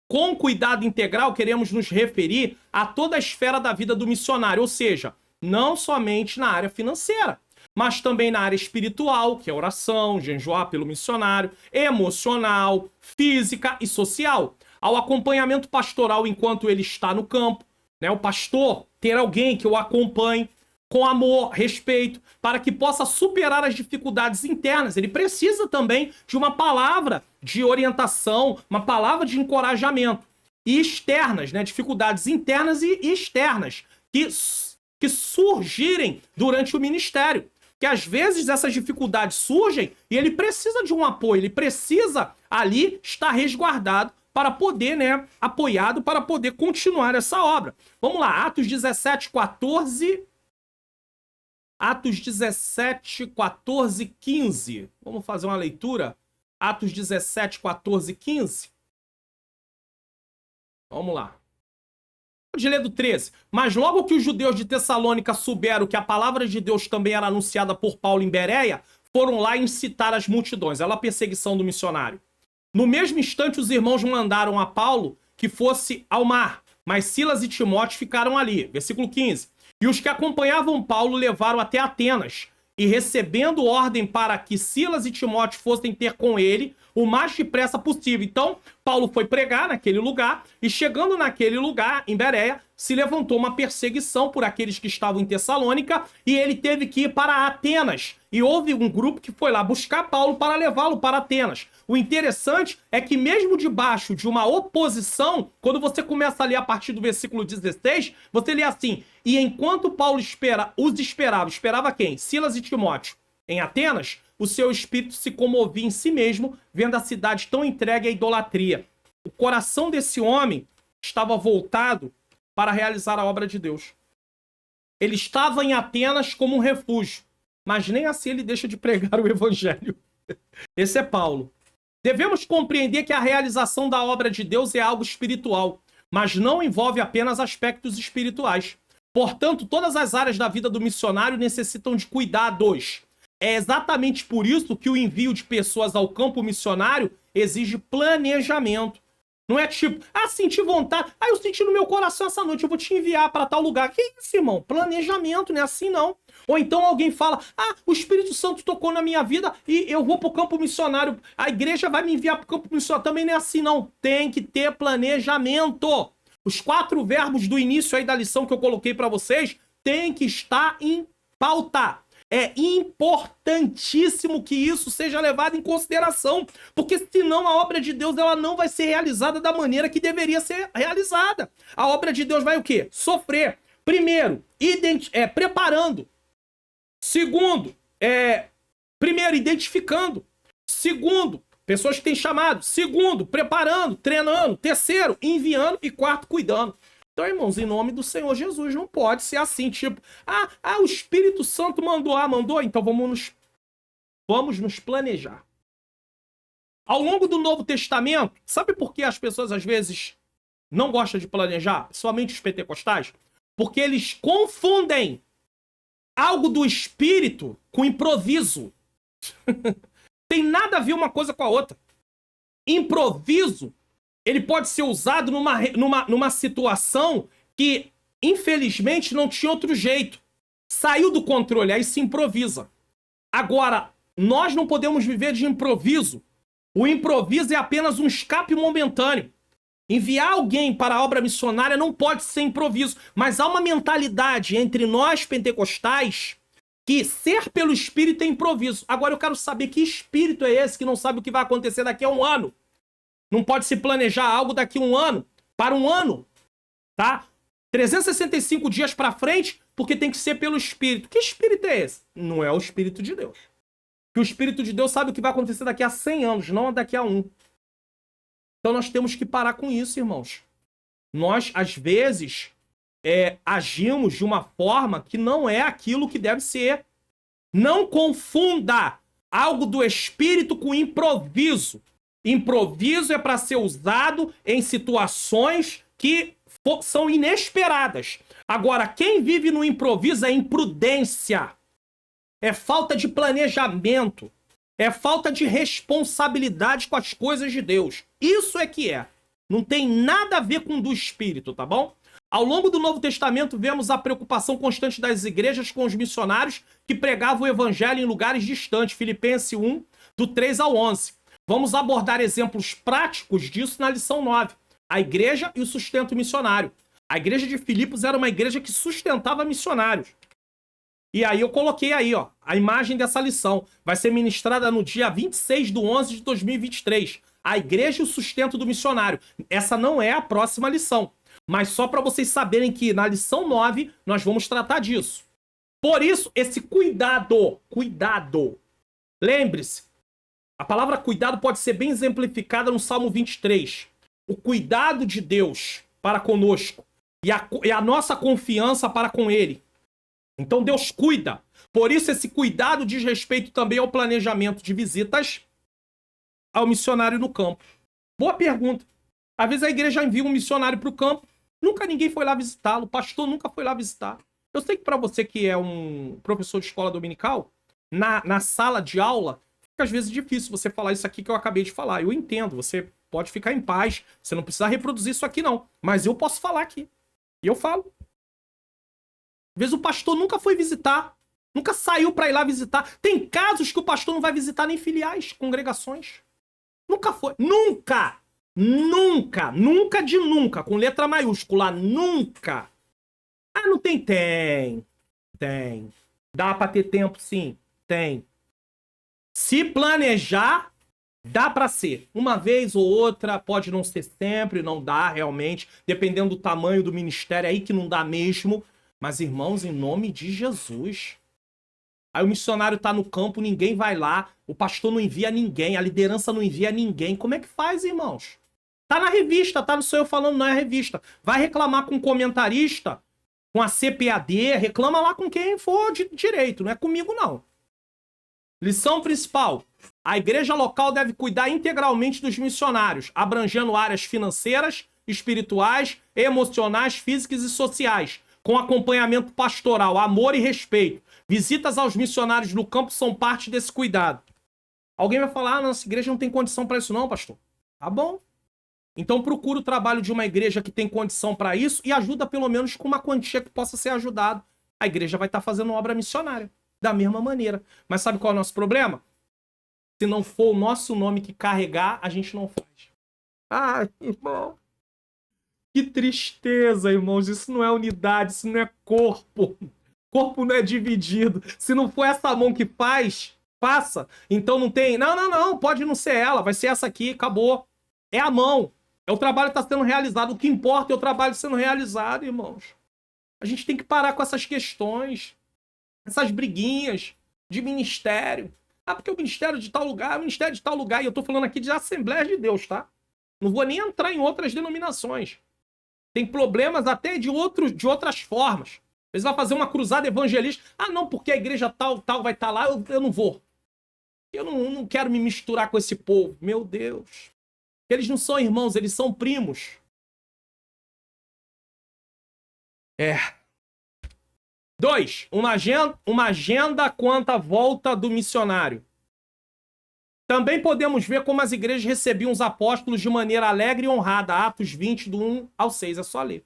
Com cuidado integral, queremos nos referir a toda a esfera da vida do missionário, ou seja, não somente na área financeira, mas também na área espiritual, que é oração, jejuar pelo missionário, emocional, física e social, ao acompanhamento pastoral enquanto ele está no campo, né? O pastor ter alguém que o acompanhe com amor, respeito, para que possa superar as dificuldades internas. Ele precisa também de uma palavra de orientação, uma palavra de encorajamento. E externas, né? Dificuldades internas e externas, que surgirem durante o ministério. Que às vezes essas dificuldades surgem e ele precisa de um apoio, ele precisa ali estar resguardado para poder, né, apoiado para poder continuar essa obra. Vamos lá, Atos 17, 14... Atos 17, 14, 15. Vamos fazer uma leitura? Atos 17, 14, 15. Vamos lá. Pode ler do 13. Mas logo que os judeus de Tessalônica souberam que a palavra de Deus também era anunciada por Paulo em Bereia, foram lá incitar as multidões. Olha a perseguição do missionário. No mesmo instante, os irmãos mandaram a Paulo que fosse ao mar, mas Silas e Timóteo ficaram ali. Versículo 15. E os que acompanhavam Paulo levaram até Atenas, e recebendo ordem para que Silas e Timóteo fossem ter com ele o mais depressa possível. Então, Paulo foi pregar naquele lugar, e chegando naquele lugar, em Bereia, se levantou uma perseguição por aqueles que estavam em Tessalônica, e ele teve que ir para Atenas. E houve um grupo que foi lá buscar Paulo para levá-lo para Atenas. O interessante é que mesmo debaixo de uma oposição, quando você começa a ler a partir do versículo 16, você lê assim: e enquanto Paulo esperava quem? Silas e Timóteo. Em Atenas, o seu espírito se comovia em si mesmo, vendo a cidade tão entregue à idolatria. O coração desse homem estava voltado para realizar a obra de Deus. Ele estava em Atenas como um refúgio, mas nem assim ele deixa de pregar o evangelho. Esse é Paulo. Devemos compreender que a realização da obra de Deus é algo espiritual, mas não envolve apenas aspectos espirituais. Portanto, todas as áreas da vida do missionário necessitam de cuidados. É exatamente por isso que o envio de pessoas ao campo missionário exige planejamento. Não é tipo, senti vontade, eu senti no meu coração essa noite, eu vou te enviar para tal lugar. Que isso, irmão? Planejamento, não é assim não. Ou então alguém fala, o Espírito Santo tocou na minha vida e eu vou pro campo missionário, a igreja vai me enviar pro campo missionário. Também não é assim não. Tem que ter planejamento. Os 4 verbos do início aí da lição que eu coloquei para vocês tem que estar em pauta. É importantíssimo que isso seja levado em consideração, porque senão a obra de Deus ela não vai ser realizada da maneira que deveria ser realizada. A obra de Deus vai o quê? Sofrer. Primeiro, preparando. Segundo, primeiro, identificando. Segundo, pessoas que têm chamado. Segundo, preparando, treinando. Terceiro, enviando. E quarto, cuidando. Então, irmãos, em nome do Senhor Jesus, não pode ser assim, tipo, o Espírito Santo mandou, mandou, então vamos nos planejar. Ao longo do Novo Testamento, sabe por que as pessoas às vezes não gostam de planejar? Somente os pentecostais? Porque eles confundem algo do Espírito com improviso. Tem nada a ver uma coisa com a outra. Improviso, ele pode ser usado numa situação que, infelizmente, não tinha outro jeito. Saiu do controle, aí se improvisa. Agora, nós não podemos viver de improviso. O improviso é apenas um escape momentâneo. Enviar alguém para a obra missionária não pode ser improviso, mas há uma mentalidade entre nós pentecostais que ser pelo Espírito é improviso. Agora eu quero saber que espírito é esse que não sabe o que vai acontecer daqui a um ano. Não pode se planejar algo daqui a um ano, para um ano, tá? 365 dias para frente, porque tem que ser pelo Espírito. Que Espírito é esse? Não é o Espírito de Deus. Que o Espírito de Deus sabe o que vai acontecer daqui a 100 anos, não daqui a um. Então nós temos que parar com isso, irmãos. Nós, às vezes, agimos de uma forma que não é aquilo que deve ser. Não confunda algo do Espírito com improviso. Improviso é para ser usado em situações que são inesperadas. Agora, quem vive no improviso é imprudência. É falta de planejamento. É falta de responsabilidade com as coisas de Deus. Isso é que é. Não tem nada a ver com o do Espírito, tá bom? Ao longo do Novo Testamento, vemos a preocupação constante das igrejas com os missionários que pregavam o evangelho em lugares distantes. Filipenses 1, do 3 ao 11. Vamos abordar exemplos práticos disso na lição 9. A igreja e o sustento missionário. A igreja de Filipos era uma igreja que sustentava missionários. E aí eu coloquei aí, ó, a imagem dessa lição. Vai ser ministrada no dia 26/11 de 2023. A igreja e o sustento do missionário. Essa não é a próxima lição. Mas só para vocês saberem que na lição 9 nós vamos tratar disso. Por isso, esse cuidado. Lembre-se, a palavra cuidado pode ser bem exemplificada no Salmo 23. O cuidado de Deus para conosco e a nossa confiança para com Ele. Então Deus cuida. Por isso esse cuidado diz respeito também ao planejamento de visitas ao missionário no campo. Boa pergunta. Às vezes a igreja envia um missionário para o campo, nunca ninguém foi lá visitá-lo, o pastor nunca foi lá visitar. Eu sei que para você que é um professor de escola dominical, na sala de aula, fica às vezes difícil você falar isso aqui que eu acabei de falar. Eu entendo, você pode ficar em paz, você não precisa reproduzir isso aqui não. Mas eu posso falar aqui. E eu falo. Às vezes o pastor nunca foi visitar, nunca saiu para ir lá visitar. Tem casos que o pastor não vai visitar nem filiais, congregações. Nunca foi. Nunca! Nunca! Nunca de nunca, com letra maiúscula. Nunca! Ah, não tem? Tem. Dá para ter tempo, sim. Tem. Se planejar, dá para ser. Uma vez ou outra, pode não ser sempre, não dá realmente. Dependendo do tamanho do ministério, é aí que não dá mesmo. Mas, irmãos, em nome de Jesus. Aí o missionário tá no campo, ninguém vai lá. O pastor não envia ninguém, a liderança não envia ninguém. Como é que faz, irmãos? Tá na revista, tá? Não sou eu falando, não é a revista. Vai reclamar com um comentarista, com a CPAD, reclama lá com quem for de direito, não é comigo, não. Lição principal. A igreja local deve cuidar integralmente dos missionários, abrangendo áreas financeiras, espirituais, emocionais, físicas e sociais, com acompanhamento pastoral, amor e respeito. Visitas aos missionários no campo são parte desse cuidado. Alguém vai falar, ah, nossa igreja não tem condição para isso não, pastor. Tá bom. Então procura o trabalho de uma igreja que tem condição para isso e ajuda pelo menos com uma quantia que possa ser ajudado. A igreja vai estar fazendo obra missionária, da mesma maneira. Mas sabe qual é o nosso problema? Se não for o nosso nome que carregar, a gente não faz. Ai, irmão. Que tristeza, irmãos. Isso não é unidade, isso não é corpo. Corpo não é dividido. Se não for essa mão que faz, faça. Então não tem... Não. Pode não ser ela. Vai ser essa aqui. Acabou. É a mão. É o trabalho que está sendo realizado. O que importa é o trabalho sendo realizado, irmãos. A gente tem que parar com essas questões. Essas briguinhas de ministério. Ah, porque o ministério de tal lugar, o ministério de tal lugar. E eu tô falando aqui de Assembleia de Deus, tá? Não vou nem entrar em outras denominações. Tem problemas até de outras formas. Eles vão fazer uma cruzada evangelista. Ah, não, porque a igreja tal vai estar lá, eu não vou. Eu não quero me misturar com esse povo. Meu Deus. Eles não são irmãos, eles são primos. 2. Uma agenda quanto à volta do missionário. Também podemos ver como as igrejas recebiam os apóstolos de maneira alegre e honrada. Atos 20, do 1 ao 6, é só ler.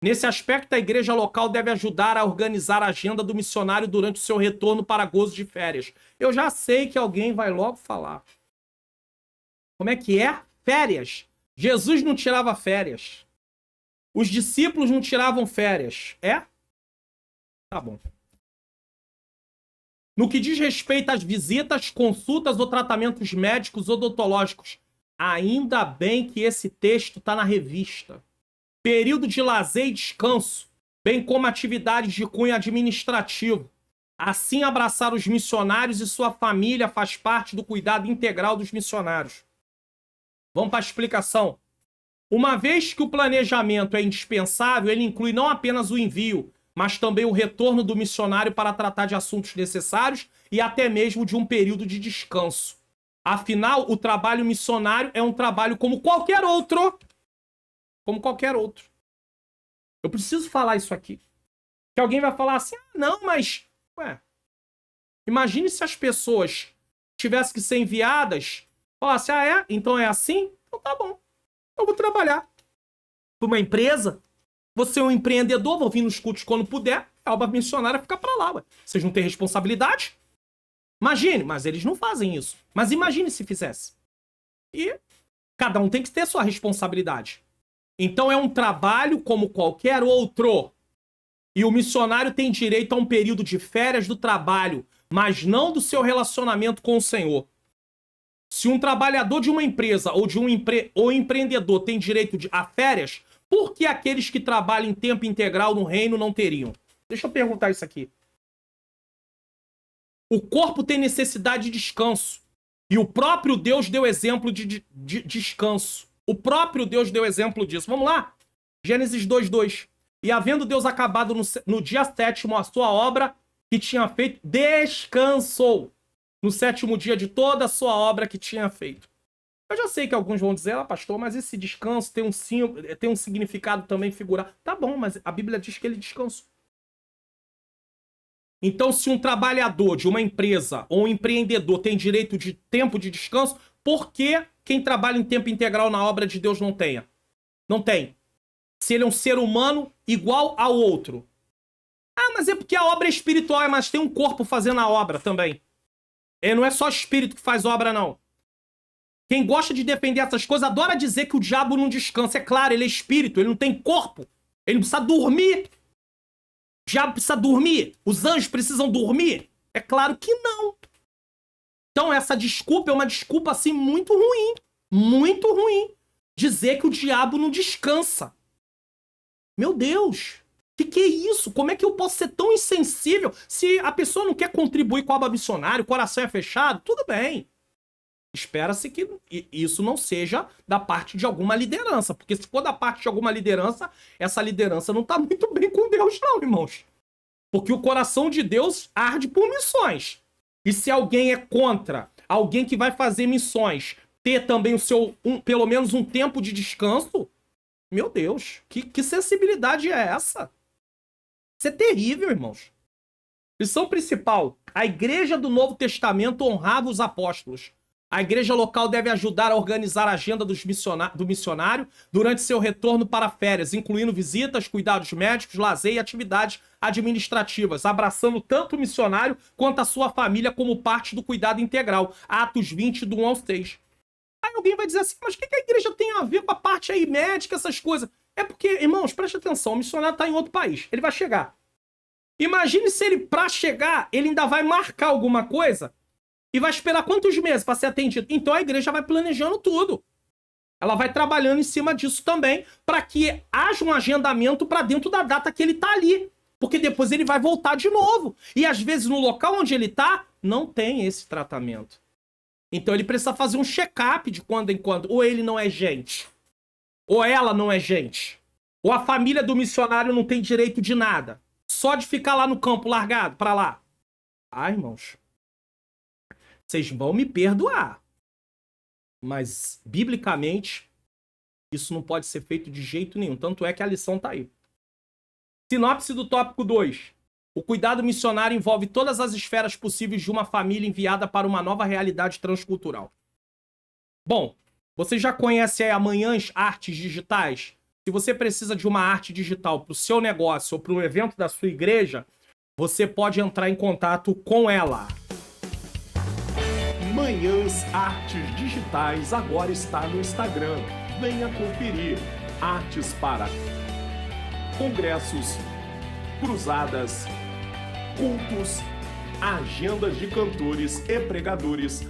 Nesse aspecto, a igreja local deve ajudar a organizar a agenda do missionário durante o seu retorno para gozo de férias. Eu já sei que alguém vai logo falar. Como é que é? Férias. Jesus não tirava férias. Os discípulos não tiravam férias. É? Tá bom. No que diz respeito às visitas, consultas ou tratamentos médicos odontológicos, ainda bem que esse texto está na revista. Período de lazer e descanso, bem como atividades de cunho administrativo. Assim, abraçar os missionários e sua família faz parte do cuidado integral dos missionários. Vamos para a explicação. Uma vez que o planejamento é indispensável, ele inclui não apenas o envio, mas também o retorno do missionário para tratar de assuntos necessários e até mesmo de um período de descanso. Afinal, o trabalho missionário é um trabalho como qualquer outro. Como qualquer outro. Eu preciso falar isso aqui. Que alguém vai falar assim, não, mas... Ué, imagine se as pessoas tivessem que ser enviadas, falassem, então é assim? Então tá bom. Eu vou trabalhar para uma empresa, vou ser um empreendedor, vou vir nos cultos quando puder, a obra missionária fica para lá. Ué. Vocês não têm responsabilidade? Imagine, mas eles não fazem isso. Mas imagine se fizesse. E cada um tem que ter sua responsabilidade. Então é um trabalho como qualquer outro. E o missionário tem direito a um período de férias do trabalho, mas não do seu relacionamento com o Senhor. Se um trabalhador de uma empresa ou de um empreendedor tem direito a férias, por que aqueles que trabalham em tempo integral no reino não teriam? Deixa eu perguntar isso aqui. O corpo tem necessidade de descanso. E o próprio Deus deu exemplo de descanso. O próprio Deus deu exemplo disso. Vamos lá? Gênesis 2:2. E havendo Deus acabado no dia 7º a sua obra que tinha feito, descansou no 7º dia de toda a sua obra que tinha feito. Eu já sei que alguns vão dizer, pastor, mas esse descanso tem um significado também figurado. Tá bom, mas a Bíblia diz que ele descansou. Então, se um trabalhador de uma empresa ou um empreendedor tem direito de tempo de descanso, por que quem trabalha em tempo integral na obra de Deus não tenha? Não tem. Se ele é um ser humano igual ao outro. Mas é porque a obra é espiritual, mas tem um corpo fazendo a obra também. Não é só espírito que faz obra, não. Quem gosta de defender essas coisas adora dizer que o diabo não descansa. É claro, ele é espírito, ele não tem corpo. Ele não precisa dormir. O diabo precisa dormir. Os anjos precisam dormir. É claro que não. Então essa desculpa é uma desculpa assim muito ruim. Muito ruim. Dizer que o diabo não descansa. Meu Deus. Que é isso? Como é que eu posso ser tão insensível? Se a pessoa não quer contribuir com a obra missionária, o coração é fechado, tudo bem. Espera-se que isso não seja da parte de alguma liderança. Porque se for da parte de alguma liderança, essa liderança não está muito bem com Deus não, irmãos. Porque o coração de Deus arde por missões. E se alguém é contra, alguém que vai fazer missões, ter também o seu, pelo menos um tempo de descanso, meu Deus, que sensibilidade é essa? Isso é terrível, irmãos. Lição principal. A igreja do Novo Testamento honrava os apóstolos. A igreja local deve ajudar a organizar a agenda do missionário durante seu retorno para férias, incluindo visitas, cuidados médicos, lazer e atividades administrativas, abraçando tanto o missionário quanto a sua família como parte do cuidado integral. Atos 20, do 1 ao 6. Aí alguém vai dizer assim, mas o que a igreja tem a ver com a parte aí médica, essas coisas? É porque, irmãos, preste atenção, o missionário está em outro país, ele vai chegar. Imagine se ele, para chegar, ele ainda vai marcar alguma coisa e vai esperar quantos meses para ser atendido? Então a igreja vai planejando tudo. Ela vai trabalhando em cima disso também, para que haja um agendamento para dentro da data que ele está ali. Porque depois ele vai voltar de novo. E às vezes no local onde ele está, não tem esse tratamento. Então ele precisa fazer um check-up de quando em quando. Ou ele não é gente. Ou ela não é gente. Ou a família do missionário não tem direito de nada. Só de ficar lá no campo largado, para lá. Irmãos. Vocês vão me perdoar. Mas, biblicamente, isso não pode ser feito de jeito nenhum. Tanto é que a lição tá aí. Sinopse do tópico 2. O cuidado missionário envolve todas as esferas possíveis de uma família enviada para uma nova realidade transcultural. Bom, você já conhece aí Amanhãs Artes Digitais? Se você precisa de uma arte digital para o seu negócio ou para um evento da sua igreja, você pode entrar em contato com ela. Manhãs Artes Digitais agora está no Instagram. Venha conferir artes para congressos, cruzadas, cultos, agendas de cantores e pregadores,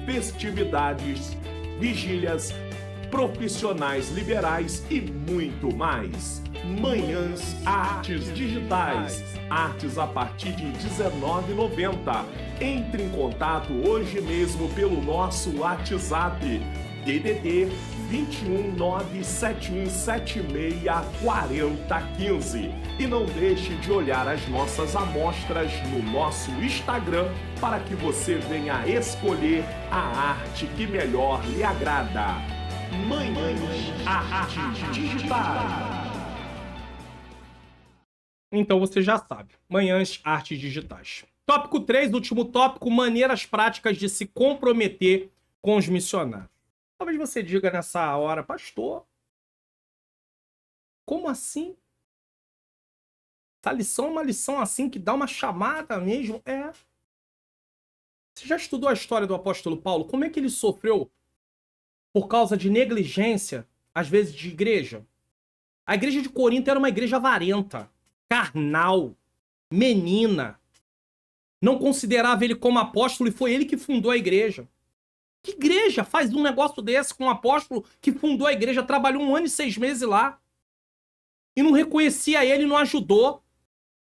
festividades, vigílias, profissionais liberais e muito mais. Manhãs Artes Digitais. Artes a partir de R$ 19,90. Entre em contato hoje mesmo pelo nosso WhatsApp. DDD 21 97176 4015. E não deixe de olhar as nossas amostras no nosso Instagram para que você venha escolher a arte que melhor lhe agrada. Manhãs Artes Digitais. Então você já sabe, Manhãs Artes Digitais. Tópico 3, último tópico, maneiras práticas de se comprometer com os missionários. Talvez você diga nessa hora, pastor, como assim? Essa lição é uma lição assim que dá uma chamada mesmo? É. Você já estudou a história do apóstolo Paulo? Como é que ele sofreu por causa de negligência, às vezes, de igreja? A igreja de Corinto era uma igreja avarenta, carnal, menina. Não considerava ele como apóstolo e foi ele que fundou a igreja. Que igreja faz um negócio desse com um apóstolo que fundou a igreja, trabalhou 1 ano e 6 meses lá e não reconhecia ele, não ajudou,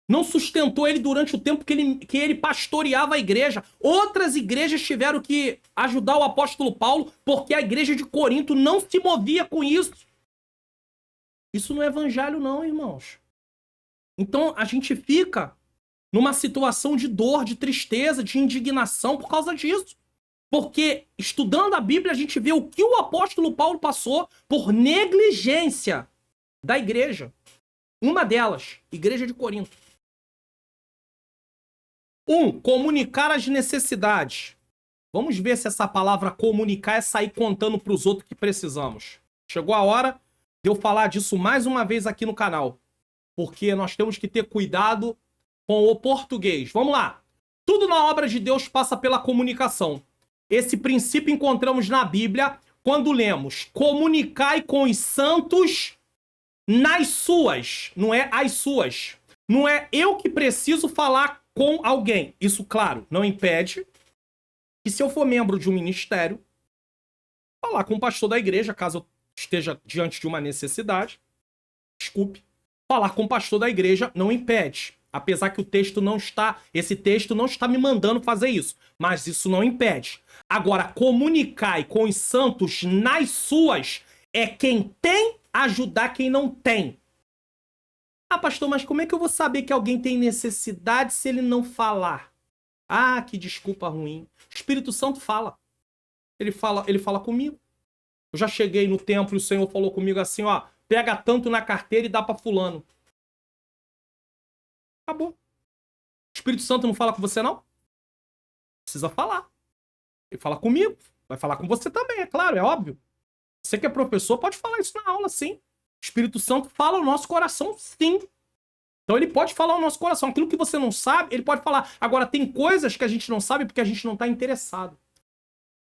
não sustentou ele durante o tempo que ele pastoreava a igreja? Outras igrejas tiveram que ajudar o apóstolo Paulo porque a igreja de Corinto não se movia com isso. Isso não é evangelho não, irmãos. Então a gente fica numa situação de dor, de tristeza, de indignação por causa disso. Porque estudando a Bíblia a gente vê o que o apóstolo Paulo passou por negligência da igreja. Uma delas, igreja de Corinto. 1. Comunicar as necessidades. Vamos ver se essa palavra comunicar é sair contando para os outros que precisamos. Chegou a hora de eu falar disso mais uma vez aqui no canal. Porque nós temos que ter cuidado com o português. Vamos lá. Tudo na obra de Deus passa pela comunicação. Esse princípio encontramos na Bíblia quando lemos: comunicai com os santos nas suas. Não é as suas. Não é eu que preciso falar com alguém. Isso, claro, não impede que, se eu for membro de um ministério, falar com o pastor da igreja, caso eu esteja diante de uma necessidade. Desculpe. Falar com o pastor da igreja não impede. Apesar que esse texto não está me mandando fazer isso. Mas isso não impede. Agora, comunicar com os santos nas suas é quem tem ajudar quem não tem. Ah, pastor, mas como é que eu vou saber que alguém tem necessidade se ele não falar? Ah, que desculpa ruim. O Espírito Santo fala. Ele fala comigo. Eu já cheguei no templo e o Senhor falou comigo assim, ó, pega tanto na carteira e dá pra fulano. Acabou. O Espírito Santo não fala com você, não? Precisa falar. Ele fala comigo. Vai falar com você também, é claro, é óbvio. Você que é professor pode falar isso na aula, sim. O Espírito Santo fala ao nosso coração, sim. Então ele pode falar ao nosso coração. Aquilo que você não sabe, ele pode falar. Agora, tem coisas que a gente não sabe porque a gente não está interessado.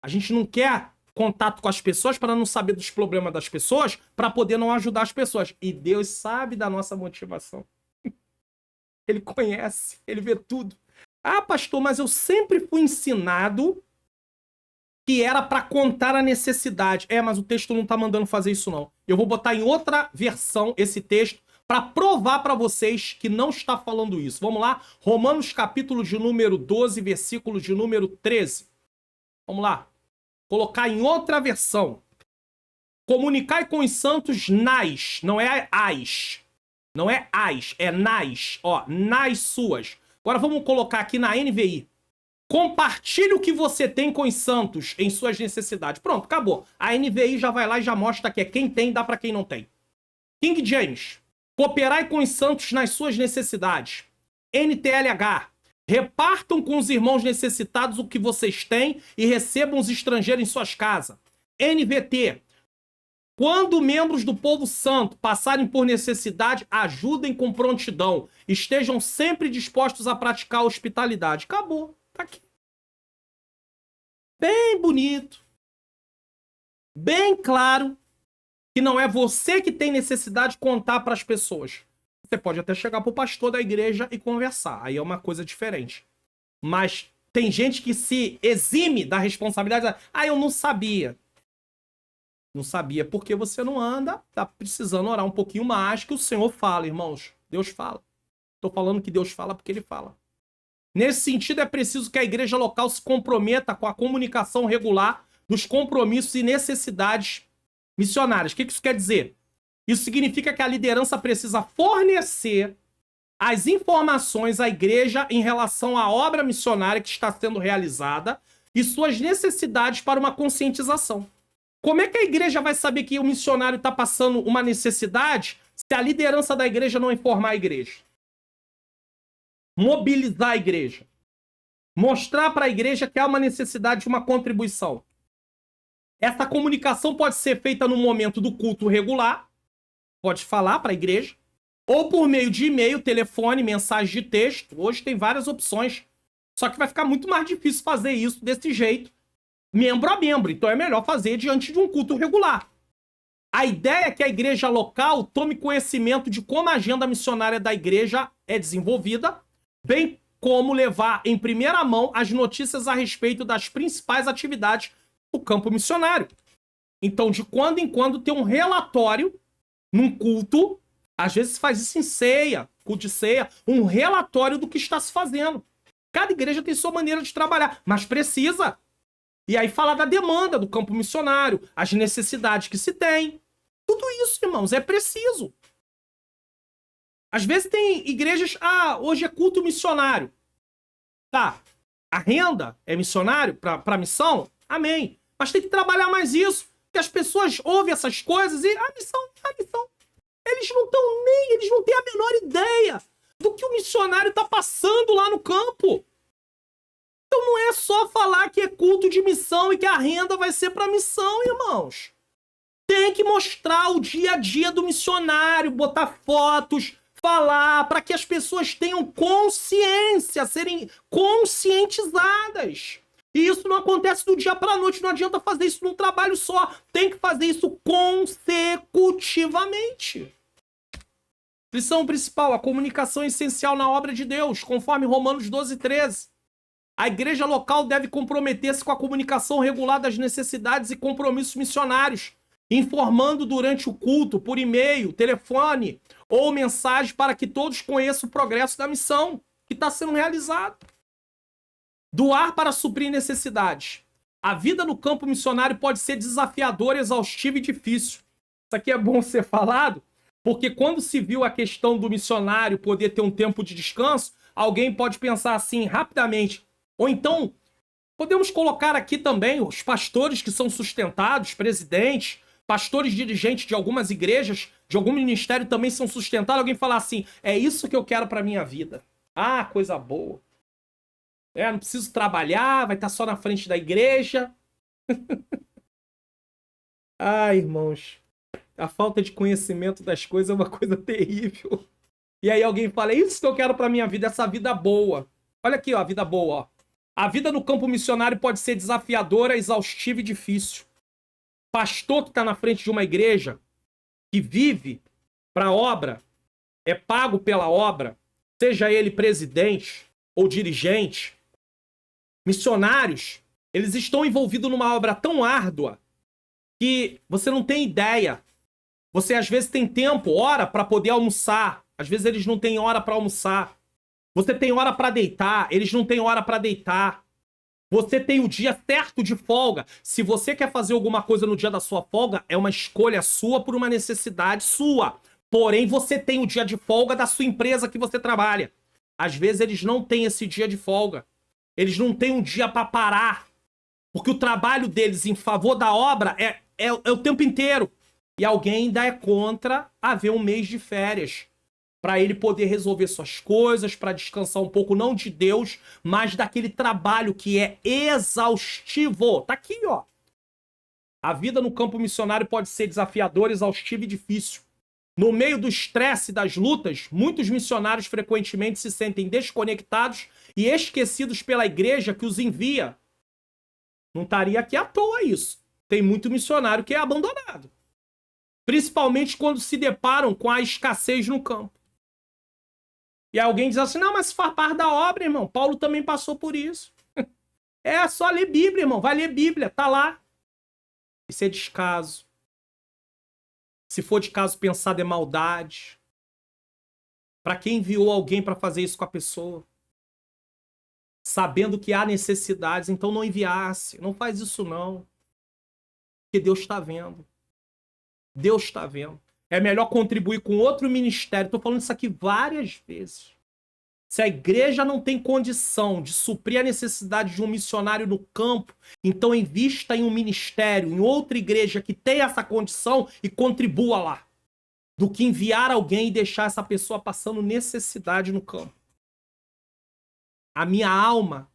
A gente não quer contato com as pessoas para não saber dos problemas das pessoas, para poder não ajudar as pessoas. E Deus sabe da nossa motivação. Ele conhece, ele vê tudo. Ah, pastor, mas eu sempre fui ensinado que era para contar a necessidade. É, mas o texto não tá mandando fazer isso, não. Eu vou botar em outra versão esse texto para provar para vocês que não está falando isso. Vamos lá? Romanos capítulo de número 12, versículo de número 13. Vamos lá. Colocar em outra versão. Comunicai com os santos nas, não é as. Não é as, é nas. Ó, nas suas. Agora vamos colocar aqui na NVI. Compartilhe o que você tem com os santos em suas necessidades. Pronto, acabou. A NVI já vai lá e já mostra que é quem tem, dá para quem não tem. King James. Cooperai com os santos nas suas necessidades. NTLH. Repartam com os irmãos necessitados o que vocês têm e recebam os estrangeiros em suas casas. NVT. Quando membros do povo santo passarem por necessidade, ajudem com prontidão. Estejam sempre dispostos a praticar a hospitalidade. Acabou. Tá aqui. Bem bonito. bem claro que não é você que tem necessidade de contar para as pessoas. Você pode até chegar para o pastor da igreja e conversar. Aí é uma coisa diferente. Mas tem gente que se exime da responsabilidade. Ah, eu não sabia. Não sabia porque você não anda. Tá precisando orar um pouquinho mais que o Senhor fala, irmãos. Deus fala. Tô falando que Deus fala porque Ele fala. Nesse sentido, é preciso que a igreja local se comprometa com a comunicação regular dos compromissos e necessidades missionárias. O que isso quer dizer? Isso significa que a liderança precisa fornecer as informações à igreja em relação à obra missionária que está sendo realizada e suas necessidades para uma conscientização. Como é que a igreja vai saber que o missionário está passando uma necessidade se a liderança da igreja não informar a igreja? Mobilizar a igreja. Mostrar para a igreja que há uma necessidade de uma contribuição. Essa comunicação pode ser feita no momento do culto regular, pode falar para a igreja, ou por meio de e-mail, telefone, mensagem de texto. Hoje tem várias opções. Só que vai ficar muito mais difícil fazer isso desse jeito, membro a membro. Então é melhor fazer diante de um culto regular. A ideia é que a igreja local tome conhecimento de como a agenda missionária da igreja é desenvolvida, bem como levar em primeira mão as notícias a respeito das principais atividades do campo missionário. Então, de quando em quando, tem um relatório num culto, às vezes faz isso em ceia, culto de ceia, um relatório do que está se fazendo. Cada igreja tem sua maneira de trabalhar, mas precisa. E aí fala da demanda do campo missionário, as necessidades que se tem. Tudo isso, irmãos, é preciso. Às vezes tem igrejas, hoje é culto missionário. Tá, a renda é missionário para missão? Amém. Mas tem que trabalhar mais isso, porque as pessoas ouvem essas coisas e a missão. Eles não estão nem, eles não têm a menor ideia do que o missionário está passando lá no campo. Então não é só falar que é culto de missão e que a renda vai ser para missão, irmãos. Tem que mostrar o dia a dia do missionário, botar fotos, falar, para que as pessoas tenham consciência, serem conscientizadas. E isso não acontece do dia para a noite, não adianta fazer isso num trabalho só. Tem que fazer isso consecutivamente. Lição principal, a comunicação é essencial na obra de Deus, conforme Romanos 12:13. A igreja local deve comprometer-se com a comunicação regular das necessidades e compromissos missionários, informando durante o culto, por e-mail, telefone ou mensagem para que todos conheçam o progresso da missão que está sendo realizado. Doar para suprir necessidades. A vida no campo missionário pode ser desafiadora, exaustiva e difícil. Isso aqui é bom ser falado, porque quando se viu a questão do missionário poder ter um tempo de descanso, alguém pode pensar assim rapidamente. Ou então, podemos colocar aqui também os pastores que são sustentados, presidentes, pastores dirigentes de algumas igrejas, de algum ministério também são sustentados. Alguém falar assim, é isso que eu quero para minha vida. Ah, coisa boa. Não preciso trabalhar, vai estar só na frente da igreja. Ah, irmãos, a falta de conhecimento das coisas é uma coisa terrível. E aí alguém fala, é isso que eu quero para minha vida, essa vida boa. Olha aqui, ó, a vida boa, ó. A vida no campo missionário pode ser desafiadora, exaustiva e difícil. Pastor que está na frente de uma igreja, que vive para a obra, é pago pela obra, seja ele presidente ou dirigente, missionários, eles estão envolvidos numa obra tão árdua que você não tem ideia. Você às vezes tem tempo, hora para poder almoçar. Às vezes eles não têm hora para almoçar. Você tem hora para deitar, eles não têm hora para deitar. Você tem o dia certo de folga. Se você quer fazer alguma coisa no dia da sua folga, é uma escolha sua por uma necessidade sua. Porém, você tem o dia de folga da sua empresa que você trabalha. Às vezes eles não têm esse dia de folga. Eles não têm um dia para parar. Porque o trabalho deles em favor da obra é o tempo inteiro. E alguém ainda é contra haver um mês de férias. Para ele poder resolver suas coisas, para descansar um pouco, não de Deus, mas daquele trabalho que é exaustivo. Tá aqui, ó. A vida no campo missionário pode ser desafiadora, exaustiva e difícil. No meio do estresse das lutas, muitos missionários frequentemente se sentem desconectados e esquecidos pela igreja que os envia. Não estaria aqui à toa isso. tem muito missionário que é abandonado. Principalmente quando se deparam com a escassez no campo. E alguém diz assim, não, mas faz parte da obra, irmão. Paulo também passou por isso. É só ler Bíblia, irmão. Vai ler Bíblia, tá lá. Isso é descaso. Se for de caso pensado, é maldade. Para quem enviou alguém para fazer isso com a pessoa? Sabendo que há necessidades, então não enviasse. Não faz isso não. Porque Deus está vendo. Deus está vendo. É melhor contribuir com outro ministério. Estou falando isso aqui várias vezes. Se a igreja não tem condição de suprir a necessidade de um missionário no campo, então invista em um ministério, em outra igreja que tenha essa condição e contribua lá. Do que enviar alguém e deixar essa pessoa passando necessidade no campo. A minha alma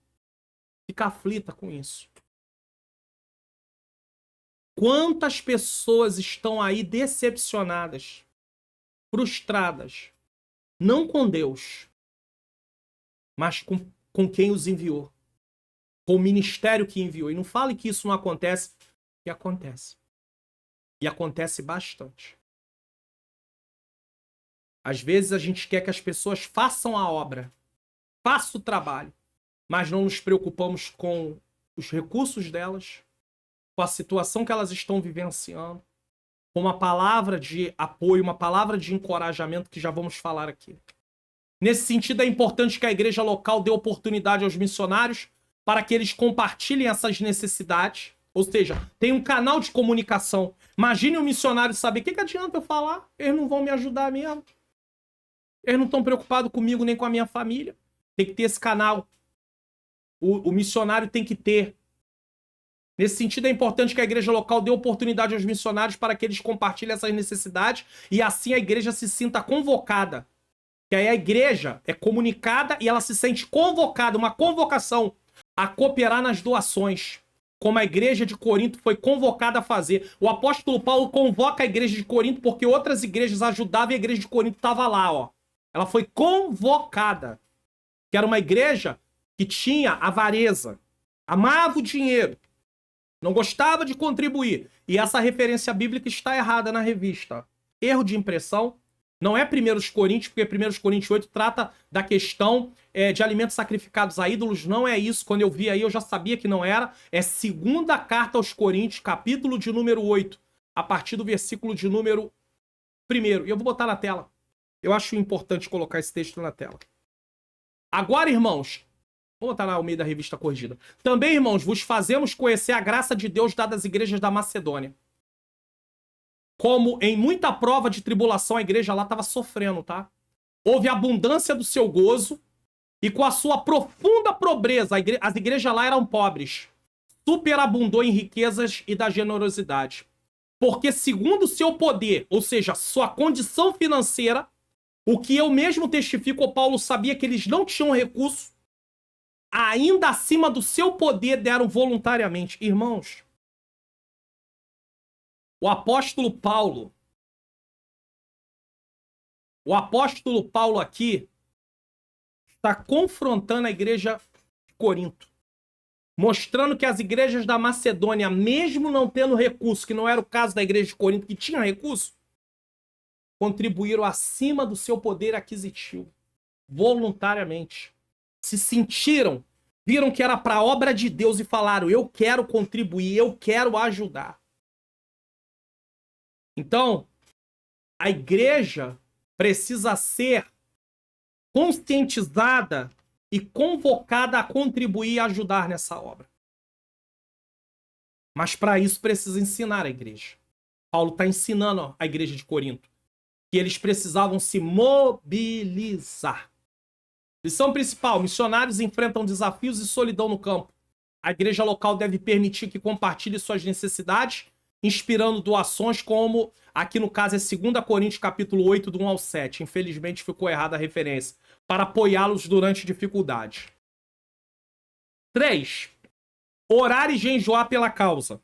fica aflita com isso. Quantas pessoas estão aí decepcionadas, frustradas, não com Deus, mas com quem os enviou, com o ministério que enviou. E não fale que isso não acontece, que acontece. E acontece bastante. Às vezes a gente quer que as pessoas façam a obra, façam o trabalho, mas não nos preocupamos com os recursos delas, com a situação que elas estão vivenciando, com uma palavra de apoio, uma palavra de encorajamento que já vamos falar aqui. Nesse sentido, é importante que a igreja local dê oportunidade aos missionários para que eles compartilhem essas necessidades. Ou seja, tem um canal de comunicação. Imagine um missionário saber, o que adianta eu falar? Eles não vão me ajudar mesmo. Eles não estão preocupados comigo nem com a minha família. Tem que ter esse canal. O missionário tem que ter. Nesse sentido, é importante que a igreja local dê oportunidade aos missionários para que eles compartilhem essas necessidades e assim a igreja se sinta convocada. Que aí a igreja é comunicada e ela se sente convocada, uma convocação a cooperar nas doações, como a igreja de Corinto foi convocada a fazer. O apóstolo Paulo convoca a igreja de Corinto porque outras igrejas ajudavam e a igreja de Corinto estava lá, ó. Ela foi convocada. Que era uma igreja que tinha avareza, amava o dinheiro, não gostava de contribuir. E essa referência bíblica está errada na revista. Erro de impressão. Não é 1 Coríntios, porque 1 Coríntios 8 trata da questão de alimentos sacrificados a ídolos. Não é isso. Quando eu vi aí, eu já sabia que não era. É 2ª carta aos Coríntios, capítulo de número 8, a partir do versículo de número 1. E eu vou botar na tela. Eu acho importante colocar esse texto na tela. Agora, irmãos, vou botar lá o meio da revista corrigida. Também, irmãos, vos fazemos conhecer a graça de Deus dada às igrejas da Macedônia. Como em muita prova de tribulação, a igreja lá estava sofrendo, tá? Houve abundância do seu gozo e com a sua profunda pobreza, as igrejas lá eram pobres. Superabundou em riquezas e da generosidade. Porque segundo o seu poder, ou seja, sua condição financeira, o que eu mesmo testifico, o Paulo sabia que eles não tinham recurso, ainda acima do seu poder deram voluntariamente. Irmãos, o apóstolo Paulo aqui está confrontando a igreja de Corinto, mostrando que as igrejas da Macedônia, mesmo não tendo recurso, que não era o caso da igreja de Corinto, que tinha recurso, contribuíram acima do seu poder aquisitivo, voluntariamente. Se sentiram, viram que era para a obra de Deus e falaram, eu quero contribuir, eu quero ajudar. Então, a igreja precisa ser conscientizada e convocada a contribuir e ajudar nessa obra. Mas para isso precisa ensinar a igreja. Paulo está ensinando a igreja de Corinto que eles precisavam se mobilizar. Lição principal: missionários enfrentam desafios e solidão no campo. A igreja local deve permitir que compartilhe suas necessidades, inspirando doações, como aqui no caso é 2 Coríntios capítulo 8, do 1 ao 7. Infelizmente ficou errada a referência. Para apoiá-los durante dificuldades. 3. Orar e jejuar pela causa.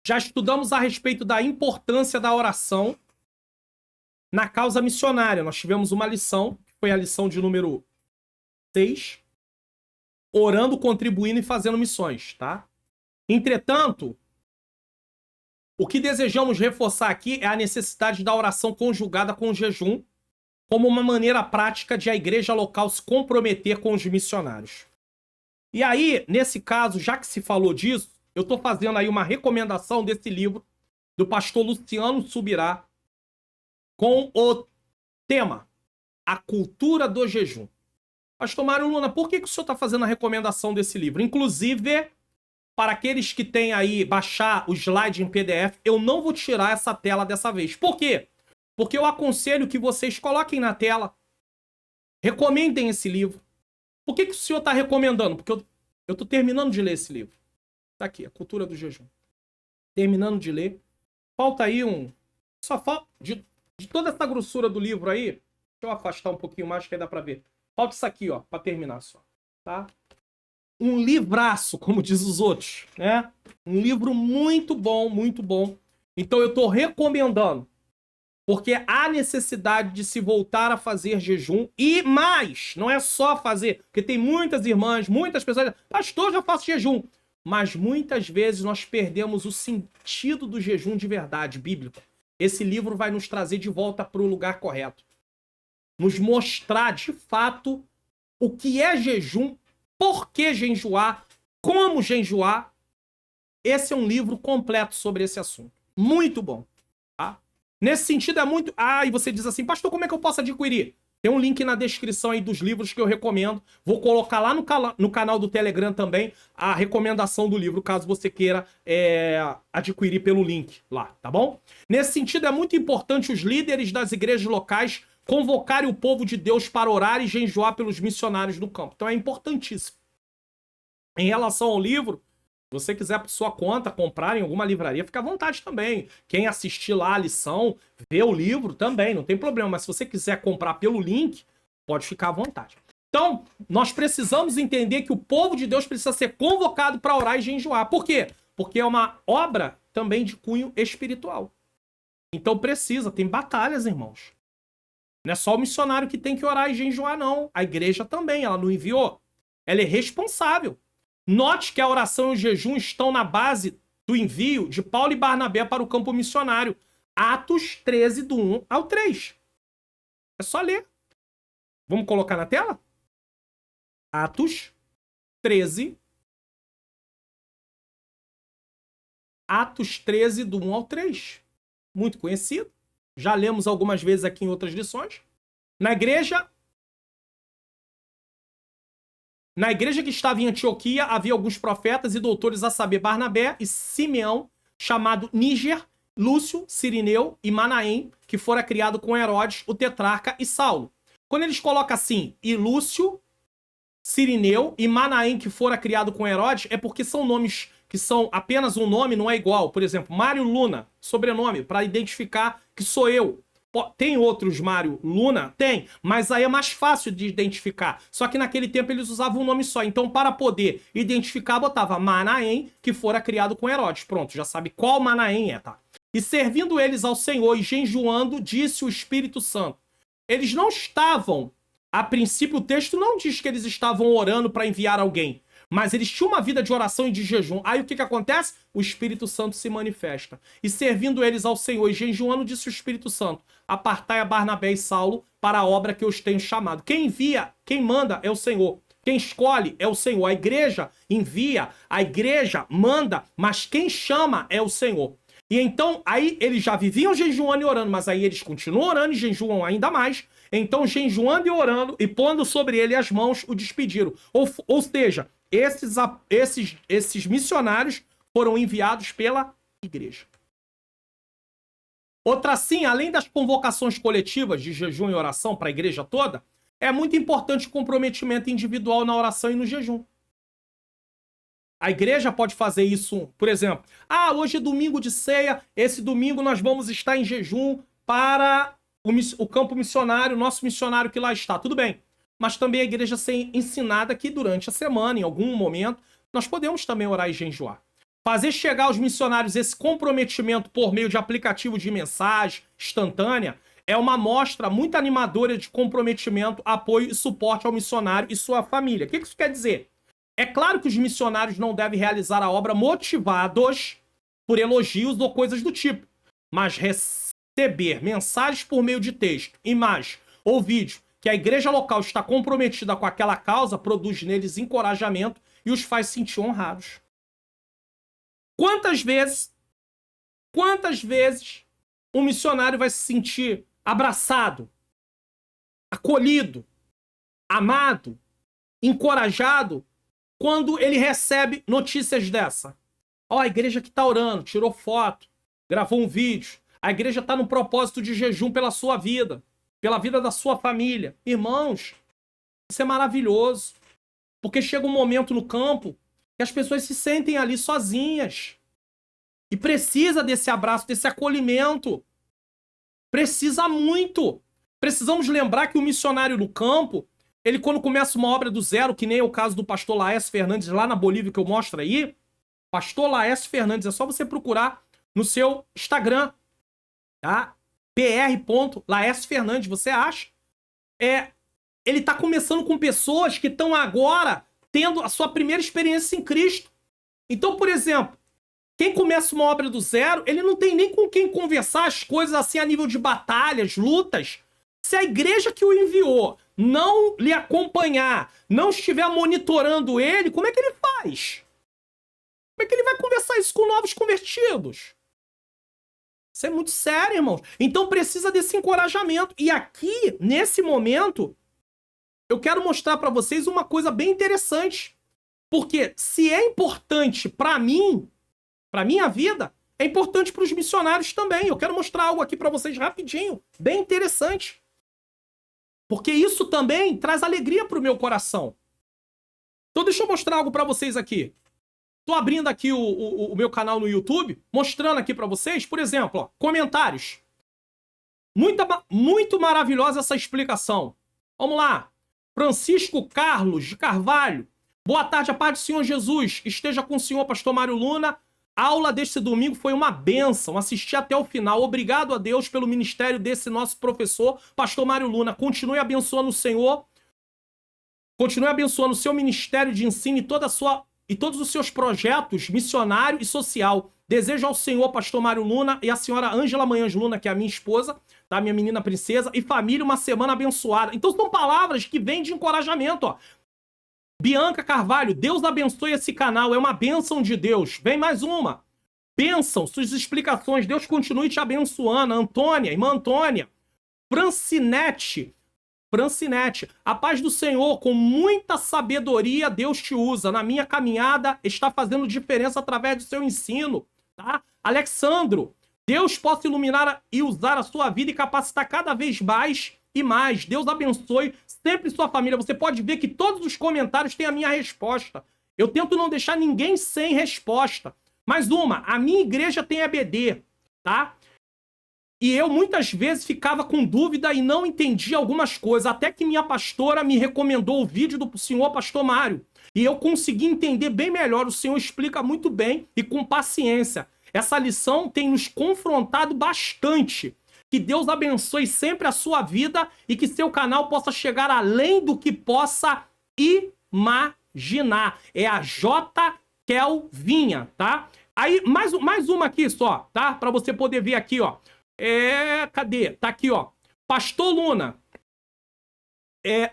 Já estudamos a respeito da importância da oração na causa missionária. Nós tivemos uma lição, que foi a lição de número 6. Orando, contribuindo e fazendo missões, tá? Entretanto, o que desejamos reforçar aqui é a necessidade da oração conjugada com o jejum, como uma maneira prática de a igreja local se comprometer com os missionários. E aí, nesse caso, já que se falou disso, eu estou fazendo aí uma recomendação desse livro do pastor Luciano Subirá, com o tema A Cultura do Jejum. Pastor Mário Luna, por que o senhor está fazendo a recomendação desse livro? Inclusive, para aqueles que têm aí baixar o slide em PDF, eu não vou tirar essa tela dessa vez. Por quê? Porque eu aconselho que vocês coloquem na tela, recomendem esse livro. Por que o senhor está recomendando? Porque eu estou terminando de ler esse livro. Está aqui, A Cultura do Jejum. Terminando de ler. Falta aí só falta... De toda essa grossura do livro aí, deixa eu afastar um pouquinho mais que aí dá para ver. Falta isso aqui, ó, para terminar só. Tá? Um livraço, como diz os outros, né? Um livro muito bom, muito bom. Então eu estou recomendando. Porque há necessidade de se voltar a fazer jejum. E mais, não é só fazer. Porque tem muitas irmãs, muitas pessoas... Pastor, já faço jejum. Mas muitas vezes nós perdemos o sentido do jejum de verdade, bíblico. Esse livro vai nos trazer de volta para o lugar correto. Nos mostrar, de fato, o que é jejum, por que jejuar, como jejuar. Esse é um livro completo sobre esse assunto. Muito bom. Tá? Nesse sentido é muito... e você diz assim, pastor, como é que eu posso adquirir? Tem um link na descrição aí dos livros que eu recomendo. Vou colocar lá no canal do Telegram também a recomendação do livro, caso você queira adquirir pelo link lá, tá bom? Nesse sentido, é muito importante os líderes das igrejas locais convocarem o povo de Deus para orar e jejuar pelos missionários do campo. Então é importantíssimo. Em relação ao livro, se você quiser por sua conta comprar em alguma livraria, fica à vontade também. Quem assistir lá a lição, vê o livro também, não tem problema. Mas se você quiser comprar pelo link, pode ficar à vontade. Então, nós precisamos entender que o povo de Deus precisa ser convocado para orar e jejuar. Por quê? Porque é uma obra também de cunho espiritual. Então tem batalhas, irmãos. Não é só o missionário que tem que orar e jejuar, não. A igreja também, ela não enviou. Ela é responsável. Note que a oração e o jejum estão na base do envio de Paulo e Barnabé para o campo missionário. Atos 13, do 1 ao 3. É só ler. Vamos colocar na tela? Atos 13. Atos 13, do 1 ao 3. Muito conhecido. Já lemos algumas vezes aqui em outras lições. Na igreja que estava em Antioquia, havia alguns profetas e doutores, a saber, Barnabé e Simeão, chamado Níger, Lúcio, Cirineu e Manaém, que fora criado com Herodes, o tetrarca, e Saulo. Quando eles colocam assim, e Lúcio, Cirineu e Manaém, que fora criado com Herodes, é porque são nomes que são apenas um nome, não é igual. Por exemplo, Mário Luna, sobrenome, para identificar que sou eu. Tem outros Mário Luna? Tem, mas aí é mais fácil de identificar. Só que naquele tempo eles usavam um nome só. Então, para poder identificar, botava Manaém, que fora criado com Herodes. Pronto, já sabe qual Manaém é, tá? E servindo eles ao Senhor e jejuando, disse o Espírito Santo. Eles não estavam, a princípio o texto não diz que eles estavam orando para enviar alguém. Mas eles tinham uma vida de oração e de jejum. Aí o que acontece? O Espírito Santo se manifesta. E servindo eles ao Senhor e jejuando, disse o Espírito Santo: apartai a Barnabé e Saulo para a obra que eu os tenho chamado. Quem envia, quem manda é o Senhor. Quem escolhe é o Senhor. A igreja envia, a igreja manda, mas quem chama é o Senhor. E então, aí eles já viviam jejuando e orando, mas aí eles continuam orando e jejuam ainda mais. Então, jejuando e orando e pondo sobre ele as mãos, o despediram. Ou seja, esses missionários foram enviados pela igreja. Outra sim, além das convocações coletivas de jejum e oração para a igreja toda, é muito importante o comprometimento individual na oração e no jejum. A igreja pode fazer isso, por exemplo, hoje é domingo de ceia, esse domingo nós vamos estar em jejum para o campo missionário, o nosso missionário que lá está, tudo bem. Mas também a igreja ser ensinada que durante a semana, em algum momento, nós podemos também orar e jejuar. Fazer chegar aos missionários esse comprometimento por meio de aplicativo de mensagem instantânea é uma mostra muito animadora de comprometimento, apoio e suporte ao missionário e sua família. O que isso quer dizer? É claro que os missionários não devem realizar a obra motivados por elogios ou coisas do tipo, mas receber mensagens por meio de texto, imagem ou vídeo que a igreja local está comprometida com aquela causa produz neles encorajamento e os faz sentir honrados. Quantas vezes um missionário vai se sentir abraçado, acolhido, amado, encorajado quando ele recebe notícias dessa? Ó, a igreja que tá orando, tirou foto, gravou um vídeo. A igreja tá no propósito de jejum pela sua vida, pela vida da sua família. Irmãos, isso é maravilhoso. Porque chega um momento no campo que as pessoas se sentem ali sozinhas. E precisa desse abraço, desse acolhimento. Precisa muito. Precisamos lembrar que o missionário no campo, ele quando começa uma obra do zero, que nem é o caso do pastor Laércio Fernandes lá na Bolívia que eu mostro aí, pastor Laércio Fernandes, é só você procurar no seu Instagram, tá? pr.Laércio Fernandes, você acha? Ele tá começando com pessoas que estão agora tendo a sua primeira experiência em Cristo. Então, por exemplo, quem começa uma obra do zero, ele não tem nem com quem conversar as coisas assim a nível de batalhas, lutas. Se a igreja que o enviou não lhe acompanhar, não estiver monitorando ele, como é que ele faz? Como é que ele vai conversar isso com novos convertidos? Isso é muito sério, irmãos. Então precisa desse encorajamento. E aqui, nesse momento, eu quero mostrar para vocês uma coisa bem interessante. Porque se é importante para mim, para minha vida, é importante para os missionários também. Eu quero mostrar algo aqui para vocês rapidinho, bem interessante. Porque isso também traz alegria para o meu coração. Então deixa eu mostrar algo para vocês aqui. Tô abrindo aqui o meu canal no YouTube, mostrando aqui para vocês, por exemplo, ó, comentários. Muito maravilhosa essa explicação. Vamos lá. Francisco Carlos de Carvalho. Boa tarde, a paz do Senhor Jesus. Esteja com o senhor, pastor Mário Luna. A aula deste domingo foi uma bênção. Assisti até o final. Obrigado a Deus pelo ministério desse nosso professor, pastor Mário Luna. Continue abençoando o Senhor. Continue abençoando o seu ministério de ensino e todos os seus projetos missionário e social. Desejo ao senhor, pastor Mário Luna, e a senhora Ângela Manhãs Luna, que é a minha esposa, tá? Minha menina princesa, e família, uma semana abençoada. Então são palavras que vêm de encorajamento, ó. Bianca Carvalho, Deus abençoe esse canal, é uma bênção de Deus. Vem mais uma. Bênção, suas explicações, Deus continue te abençoando. Antônia, irmã Antônia. Francinete, a paz do Senhor, com muita sabedoria Deus te usa. Na minha caminhada está fazendo diferença através do seu ensino, tá? Alexandro, Deus possa iluminar e usar a sua vida e capacitar cada vez mais e mais. Deus abençoe sempre sua família. Você pode ver que todos os comentários têm a minha resposta. Eu tento não deixar ninguém sem resposta. Mais uma, a minha igreja tem EBD, tá? E eu muitas vezes ficava com dúvida e não entendia algumas coisas, até que minha pastora me recomendou o vídeo do senhor pastor Mário. E eu consegui entender bem melhor, o senhor explica muito bem e com paciência. Essa lição tem nos confrontado bastante. Que Deus abençoe sempre a sua vida e que seu canal possa chegar além do que possa imaginar. É a J. Kelvinha, tá? Aí, mais uma aqui só, tá? Pra você poder ver aqui, ó. Cadê? Tá aqui, ó. Pastor Luna.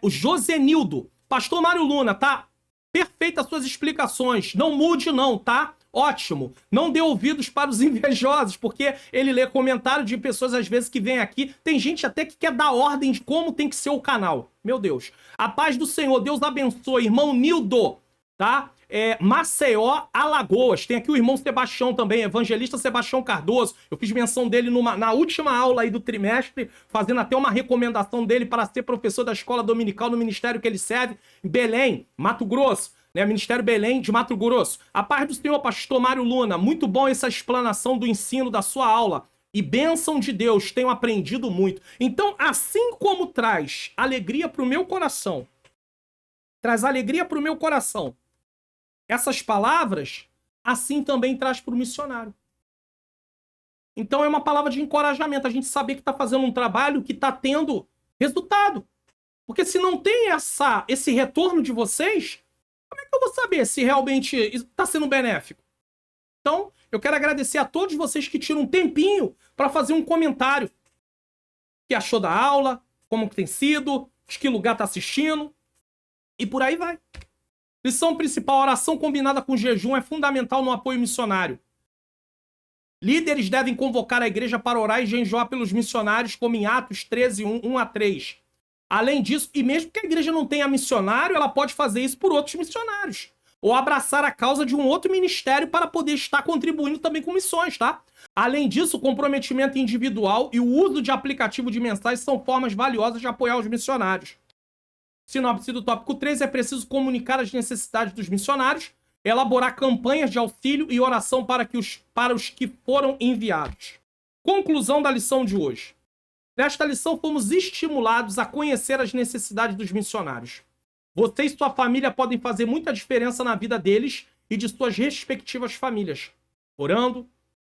O Josenildo. Pastor Mário Luna, tá? Perfeitas suas explicações. Não mude não, tá? Ótimo. Não dê ouvidos para os invejosos, porque ele lê comentário de pessoas, às vezes, que vem aqui. Tem gente até que quer dar ordem de como tem que ser o canal. Meu Deus. A paz do Senhor. Deus abençoe. Irmão Nildo, tá? Maceió, Alagoas. Tem aqui o irmão Sebastião também, evangelista Sebastião Cardoso. Eu fiz menção dele na última aula aí do trimestre, fazendo até uma recomendação dele para ser professor da escola dominical no ministério que ele serve, em Belém, Mato Grosso, né? Ministério Belém de Mato Grosso. A paz do Senhor, pastor Mário Luna. Muito bom essa explanação do ensino da sua aula. E bênção de Deus, tenho aprendido muito. Então, assim como traz alegria para o meu coração, essas palavras, assim também traz para o missionário. Então é uma palavra de encorajamento, a gente saber que está fazendo um trabalho que está tendo resultado. Porque se não tem esse retorno de vocês, Como é que eu vou saber se realmente está sendo benéfico? Então, eu quero agradecer a todos vocês que tiram um tempinho para fazer um comentário. O que achou da aula, como que tem sido, de que lugar está assistindo, e por aí vai. Lição principal, oração combinada com jejum é fundamental no apoio missionário. Líderes devem convocar a igreja para orar e jejuar pelos missionários, como em Atos 13, 1 a 3. Além disso, e mesmo que a igreja não tenha missionário, ela pode fazer isso por outros missionários. Ou abraçar a causa de um outro ministério para poder estar contribuindo também com missões, tá? Além disso, o comprometimento individual e o uso de aplicativo de mensagens são formas valiosas de apoiar os missionários. Sinopse do tópico 3, é preciso comunicar as necessidades dos missionários, elaborar campanhas de auxílio e oração para os que foram enviados. Conclusão da lição de hoje. Nesta lição, fomos estimulados a conhecer as necessidades dos missionários. Você e sua família podem fazer muita diferença na vida deles e de suas respectivas famílias. Orando,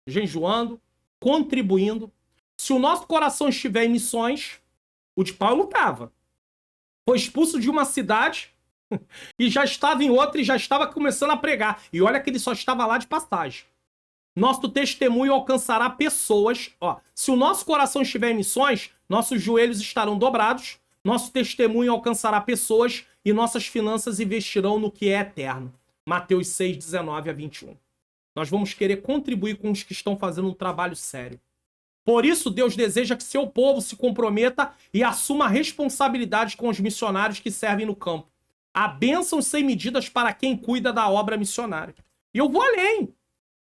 jejuando, contribuindo. Se o nosso coração estiver em missões, o de Paulo estava. Foi expulso de uma cidade e já estava em outra e já estava começando a pregar. E olha que ele só estava lá de passagem. Nosso testemunho alcançará pessoas. Se o nosso coração estiver em missões, nossos joelhos estarão dobrados, nosso testemunho alcançará pessoas e nossas finanças investirão no que é eterno. Mateus 6, 19 a 21. Nós vamos querer contribuir com os que estão fazendo um trabalho sério. Por isso, Deus deseja que seu povo se comprometa e assuma a responsabilidade com os missionários que servem no campo. Há bênçãos sem medidas para quem cuida da obra missionária. E eu vou além.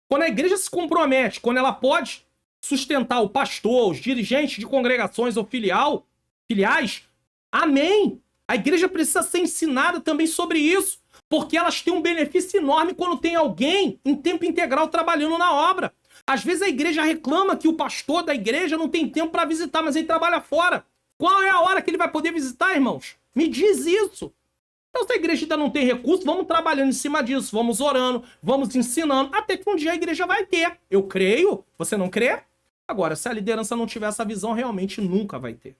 Quando a igreja se compromete, quando ela pode sustentar o pastor, os dirigentes de congregações ou filiais, amém. A igreja precisa ser ensinada também sobre isso, porque elas têm um benefício enorme quando tem alguém em tempo integral trabalhando na obra. Às vezes a igreja reclama que o pastor da igreja não tem tempo para visitar, mas ele trabalha fora. Qual é a hora que ele vai poder visitar, irmãos? Me diz isso. Então, se a igreja ainda não tem recurso, vamos trabalhando em cima disso, vamos orando, vamos ensinando, até que um dia a igreja vai ter. Eu creio, você não crê? Agora, se a liderança não tiver essa visão, realmente nunca vai ter.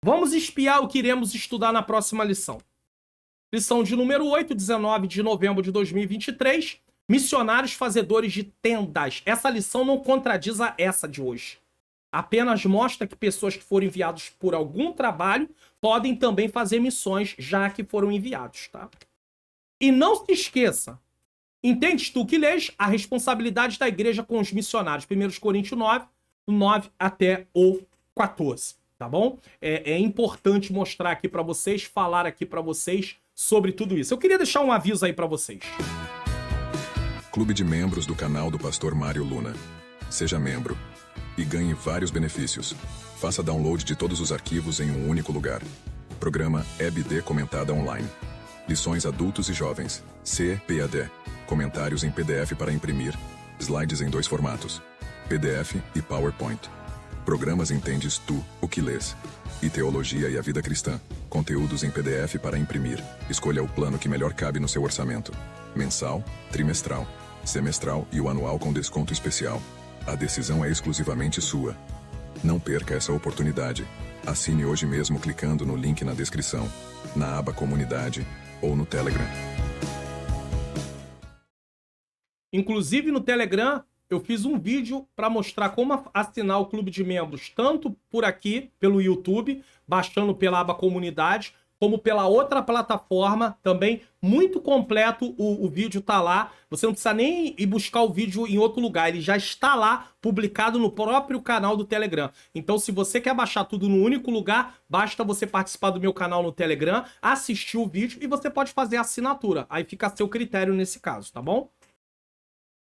Vamos espiar o que iremos estudar na próxima lição. Lição de número 8, 19 de novembro de 2023. Missionários fazedores de tendas. Essa lição não contradiz a essa de hoje. Apenas mostra que pessoas que foram enviadas por algum trabalho podem também fazer missões, já que foram enviados, tá? E não se esqueça, entendes tu que lês, a responsabilidade da igreja com os missionários. 1 Coríntios 9, 9 até o 14, tá bom? É importante mostrar aqui pra vocês, falar aqui pra vocês sobre tudo isso. Eu queria deixar um aviso aí pra vocês. Clube de membros do canal do Pastor Mário Luna. Seja membro e ganhe vários benefícios. Faça download de todos os arquivos em um único lugar. Programa EBD Comentada Online. Lições adultos e jovens. CPAD. Comentários em PDF para imprimir. Slides em 2 formatos. PDF e PowerPoint. Programas Entendes Tu, o que lês. E Teologia e a Vida Cristã. Conteúdos em PDF para imprimir. Escolha o plano que melhor cabe no seu orçamento. Mensal, trimestral, semestral e o anual com desconto especial. A decisão é exclusivamente sua. Não perca essa oportunidade. Assine hoje mesmo clicando no link na descrição, na aba Comunidade ou no Telegram. Inclusive no Telegram, eu fiz um vídeo para mostrar como assinar o clube de membros, tanto por aqui, pelo YouTube, baixando pela aba Comunidade, como pela outra plataforma, também muito completo, o vídeo tá lá. Você não precisa nem ir buscar o vídeo em outro lugar, ele já está lá, publicado no próprio canal do Telegram. Então, se você quer baixar tudo no único lugar, basta você participar do meu canal no Telegram, assistir o vídeo e você pode fazer a assinatura. Aí fica a seu critério nesse caso, tá bom?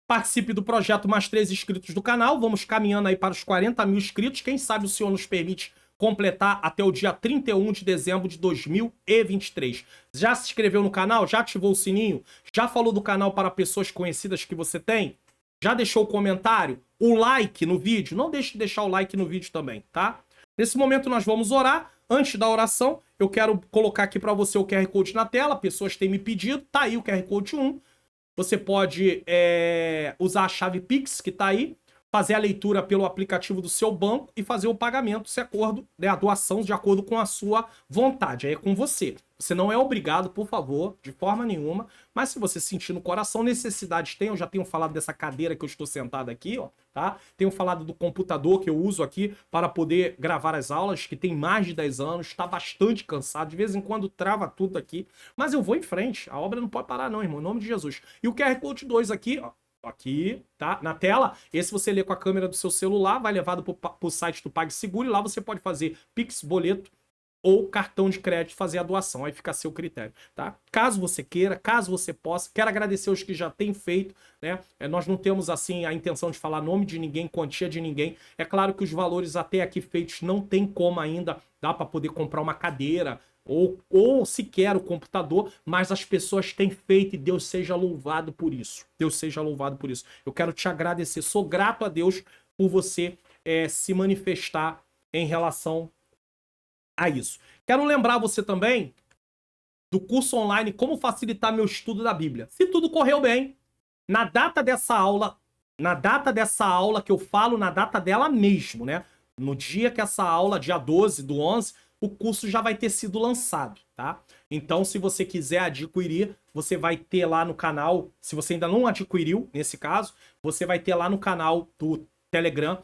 Participe do projeto Mais 3 inscritos do canal, vamos caminhando aí para os 40 mil inscritos, quem sabe o senhor nos permite completar até o dia 31 de dezembro de 2023. Já se inscreveu no canal? Já ativou o sininho? Já falou do canal para pessoas conhecidas que você tem? Já deixou o comentário? O like no vídeo? Não deixe de deixar o like no vídeo também, tá? Nesse momento nós vamos orar. Antes da oração, eu quero colocar aqui para você o QR Code na tela. Pessoas têm me pedido. Tá aí o QR Code 1. Você pode usar a chave Pix, que tá aí, fazer a leitura pelo aplicativo do seu banco e fazer o pagamento, a doação de acordo com a sua vontade. Aí é com você. Você não é obrigado, por favor, de forma nenhuma. Mas se você sentir no coração, necessidades tem. Eu já tenho falado dessa cadeira que eu estou sentado aqui, ó, tá? Tenho falado do computador que eu uso aqui para poder gravar as aulas, que tem mais de 10 anos, está bastante cansado. De vez em quando trava tudo aqui. Mas eu vou em frente. A obra não pode parar não, irmão. Em nome de Jesus. E o QR Code 2 aqui, ó. Aqui, tá? Na tela. Esse você lê com a câmera do seu celular, vai levado pro site do PagSeguro e lá você pode fazer Pix, boleto ou cartão de crédito, fazer a doação. Aí fica a seu critério, tá? Caso você queira, caso você possa. Quero agradecer os que já têm feito, né? Nós não temos, assim, a intenção de falar nome de ninguém, quantia de ninguém. É claro que os valores até aqui feitos não tem como ainda, dá para poder comprar uma cadeira, ou sequer o computador, mas as pessoas têm feito e Deus seja louvado por isso. Deus seja louvado por isso. Eu quero te agradecer. Sou grato a Deus por você se manifestar em relação a isso. Quero lembrar você também do curso online Como Facilitar Meu Estudo da Bíblia. Se tudo correu bem, na data dessa aula que eu falo, na data dela mesmo, né? No dia que essa aula, dia 12/11, o curso já vai ter sido lançado, tá? Então, se você quiser adquirir, você vai ter lá no canal, se você ainda não adquiriu, nesse caso, você vai ter lá no canal do Telegram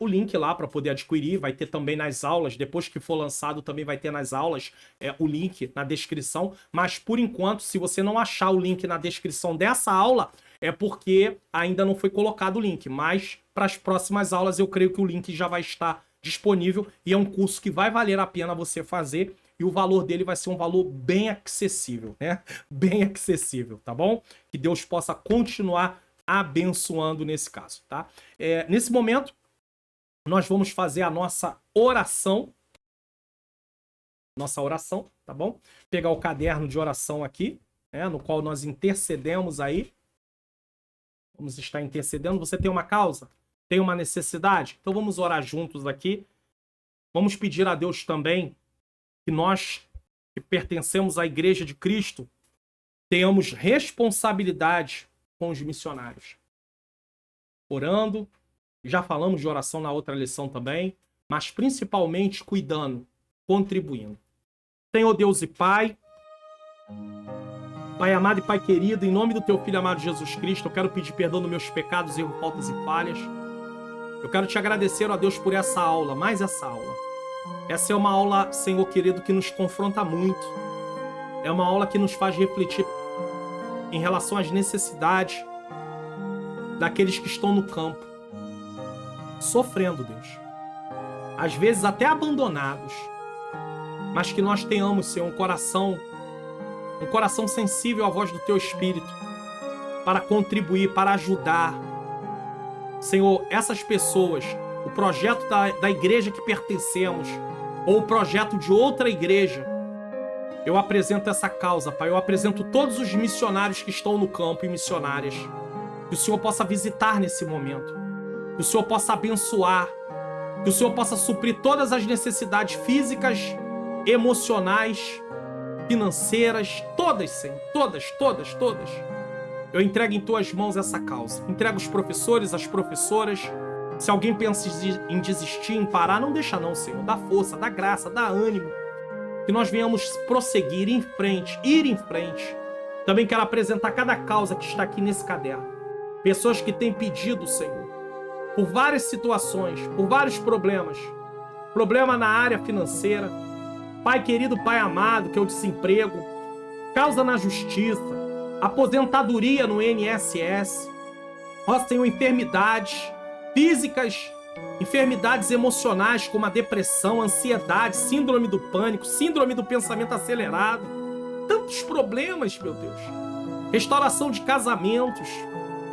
o link lá para poder adquirir, vai ter também nas aulas, depois que for lançado também vai ter nas aulas o link na descrição, mas por enquanto, se você não achar o link na descrição dessa aula, é porque ainda não foi colocado o link, mas para as próximas aulas eu creio que o link já vai estar disponível e é um curso que vai valer a pena você fazer e o valor dele vai ser um valor bem acessível, né? Bem acessível, tá bom? Que Deus possa continuar abençoando nesse caso, tá? Nesse momento, nós vamos fazer a nossa oração. Tá bom? Pegar o caderno de oração aqui, no qual nós intercedemos aí. Vamos estar intercedendo. Você tem uma causa? Tem uma necessidade? Então vamos orar juntos aqui. Vamos pedir a Deus também que nós, que pertencemos à Igreja de Cristo, tenhamos responsabilidade com os missionários. Orando, já falamos de oração na outra lição também, mas principalmente cuidando, contribuindo. Senhor Deus e Pai, Pai amado e Pai querido, em nome do Teu Filho amado Jesus Cristo, eu quero pedir perdão dos meus pecados, erros, faltas e falhas. Eu quero te agradecer, ó Deus, por essa aula, mais essa aula. Essa é uma aula, Senhor querido, que nos confronta muito. É uma aula que nos faz refletir em relação às necessidades daqueles que estão no campo, sofrendo, Deus. Às vezes até abandonados, mas que nós tenhamos, Senhor, um coração sensível à voz do Teu Espírito, para contribuir, para ajudar. Senhor, essas pessoas, o projeto da igreja que pertencemos, ou o projeto de outra igreja, eu apresento essa causa, Pai. Eu apresento todos os missionários que estão no campo e missionárias. Que o Senhor possa visitar nesse momento. Que o Senhor possa abençoar. Que o Senhor possa suprir todas as necessidades físicas, emocionais, financeiras, todas, Senhor. Todas. Eu entrego em Tuas mãos essa causa. Entrego os professores, as professoras. Se alguém pensa em desistir, em parar, não deixa não, Senhor. Dá força, dá graça, dá ânimo. Que nós venhamos prosseguir em frente, ir em frente. Também quero apresentar cada causa que está aqui nesse caderno. Pessoas que têm pedido, Senhor, por várias situações, por vários problemas. Problema na área financeira. Pai querido, Pai amado, que é o desemprego. Causa na justiça. Aposentadoria no INSS. Ó, Senhor, enfermidades físicas, enfermidades emocionais como a depressão, a ansiedade, síndrome do pânico, síndrome do pensamento acelerado. Tantos problemas, meu Deus. Restauração de casamentos.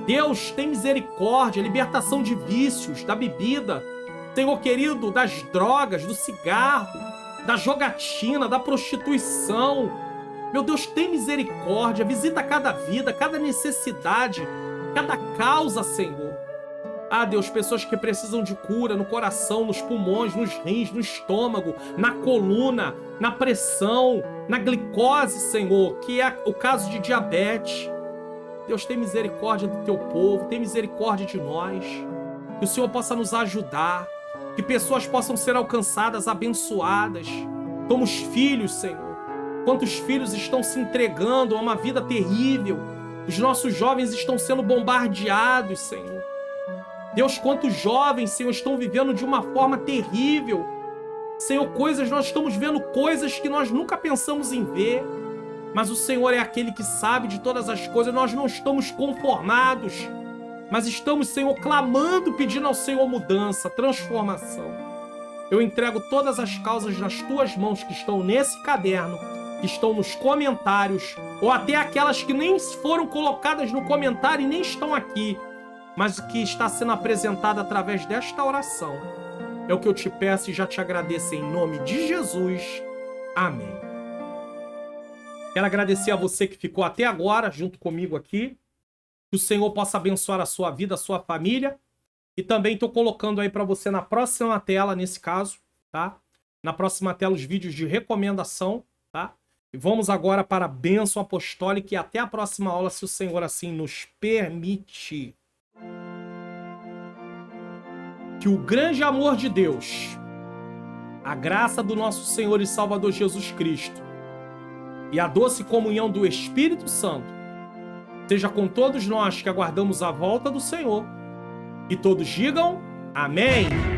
Deus, tem misericórdia, libertação de vícios, da bebida. Senhor querido, das drogas, do cigarro, da jogatina, da prostituição. Meu Deus, tem misericórdia. Visita cada vida, cada necessidade, cada causa, Senhor. Ah, Deus, pessoas que precisam de cura no coração, nos pulmões, nos rins, no estômago, na coluna, na pressão, na glicose, Senhor, que é o caso de diabetes. Deus, tem misericórdia do Teu povo, tem misericórdia de nós. Que o Senhor possa nos ajudar, que pessoas possam ser alcançadas, abençoadas, como os filhos, Senhor. Quantos filhos estão se entregando a uma vida terrível. Os nossos jovens estão sendo bombardeados, Senhor. Deus, quantos jovens, Senhor, estão vivendo de uma forma terrível. Senhor, nós estamos vendo coisas que nós nunca pensamos em ver. Mas o Senhor é aquele que sabe de todas as coisas. Nós não estamos conformados, mas estamos, Senhor, clamando, pedindo ao Senhor mudança, transformação. Eu entrego todas as causas nas tuas mãos que estão nesse caderno, que estão nos comentários, ou até aquelas que nem foram colocadas no comentário e nem estão aqui, mas que está sendo apresentada através desta oração. É o que eu te peço e já te agradeço em nome de Jesus. Amém. Quero agradecer a você que ficou até agora junto comigo aqui. Que o Senhor possa abençoar a sua vida, a sua família. E também estou colocando aí para você na próxima tela, nesse caso, tá? Na próxima tela os vídeos de recomendação, tá? E vamos agora para a bênção apostólica e até a próxima aula, se o Senhor assim nos permitir. Que o grande amor de Deus, a graça do nosso Senhor e Salvador Jesus Cristo e a doce comunhão do Espírito Santo seja com todos nós que aguardamos a volta do Senhor. E todos digam amém.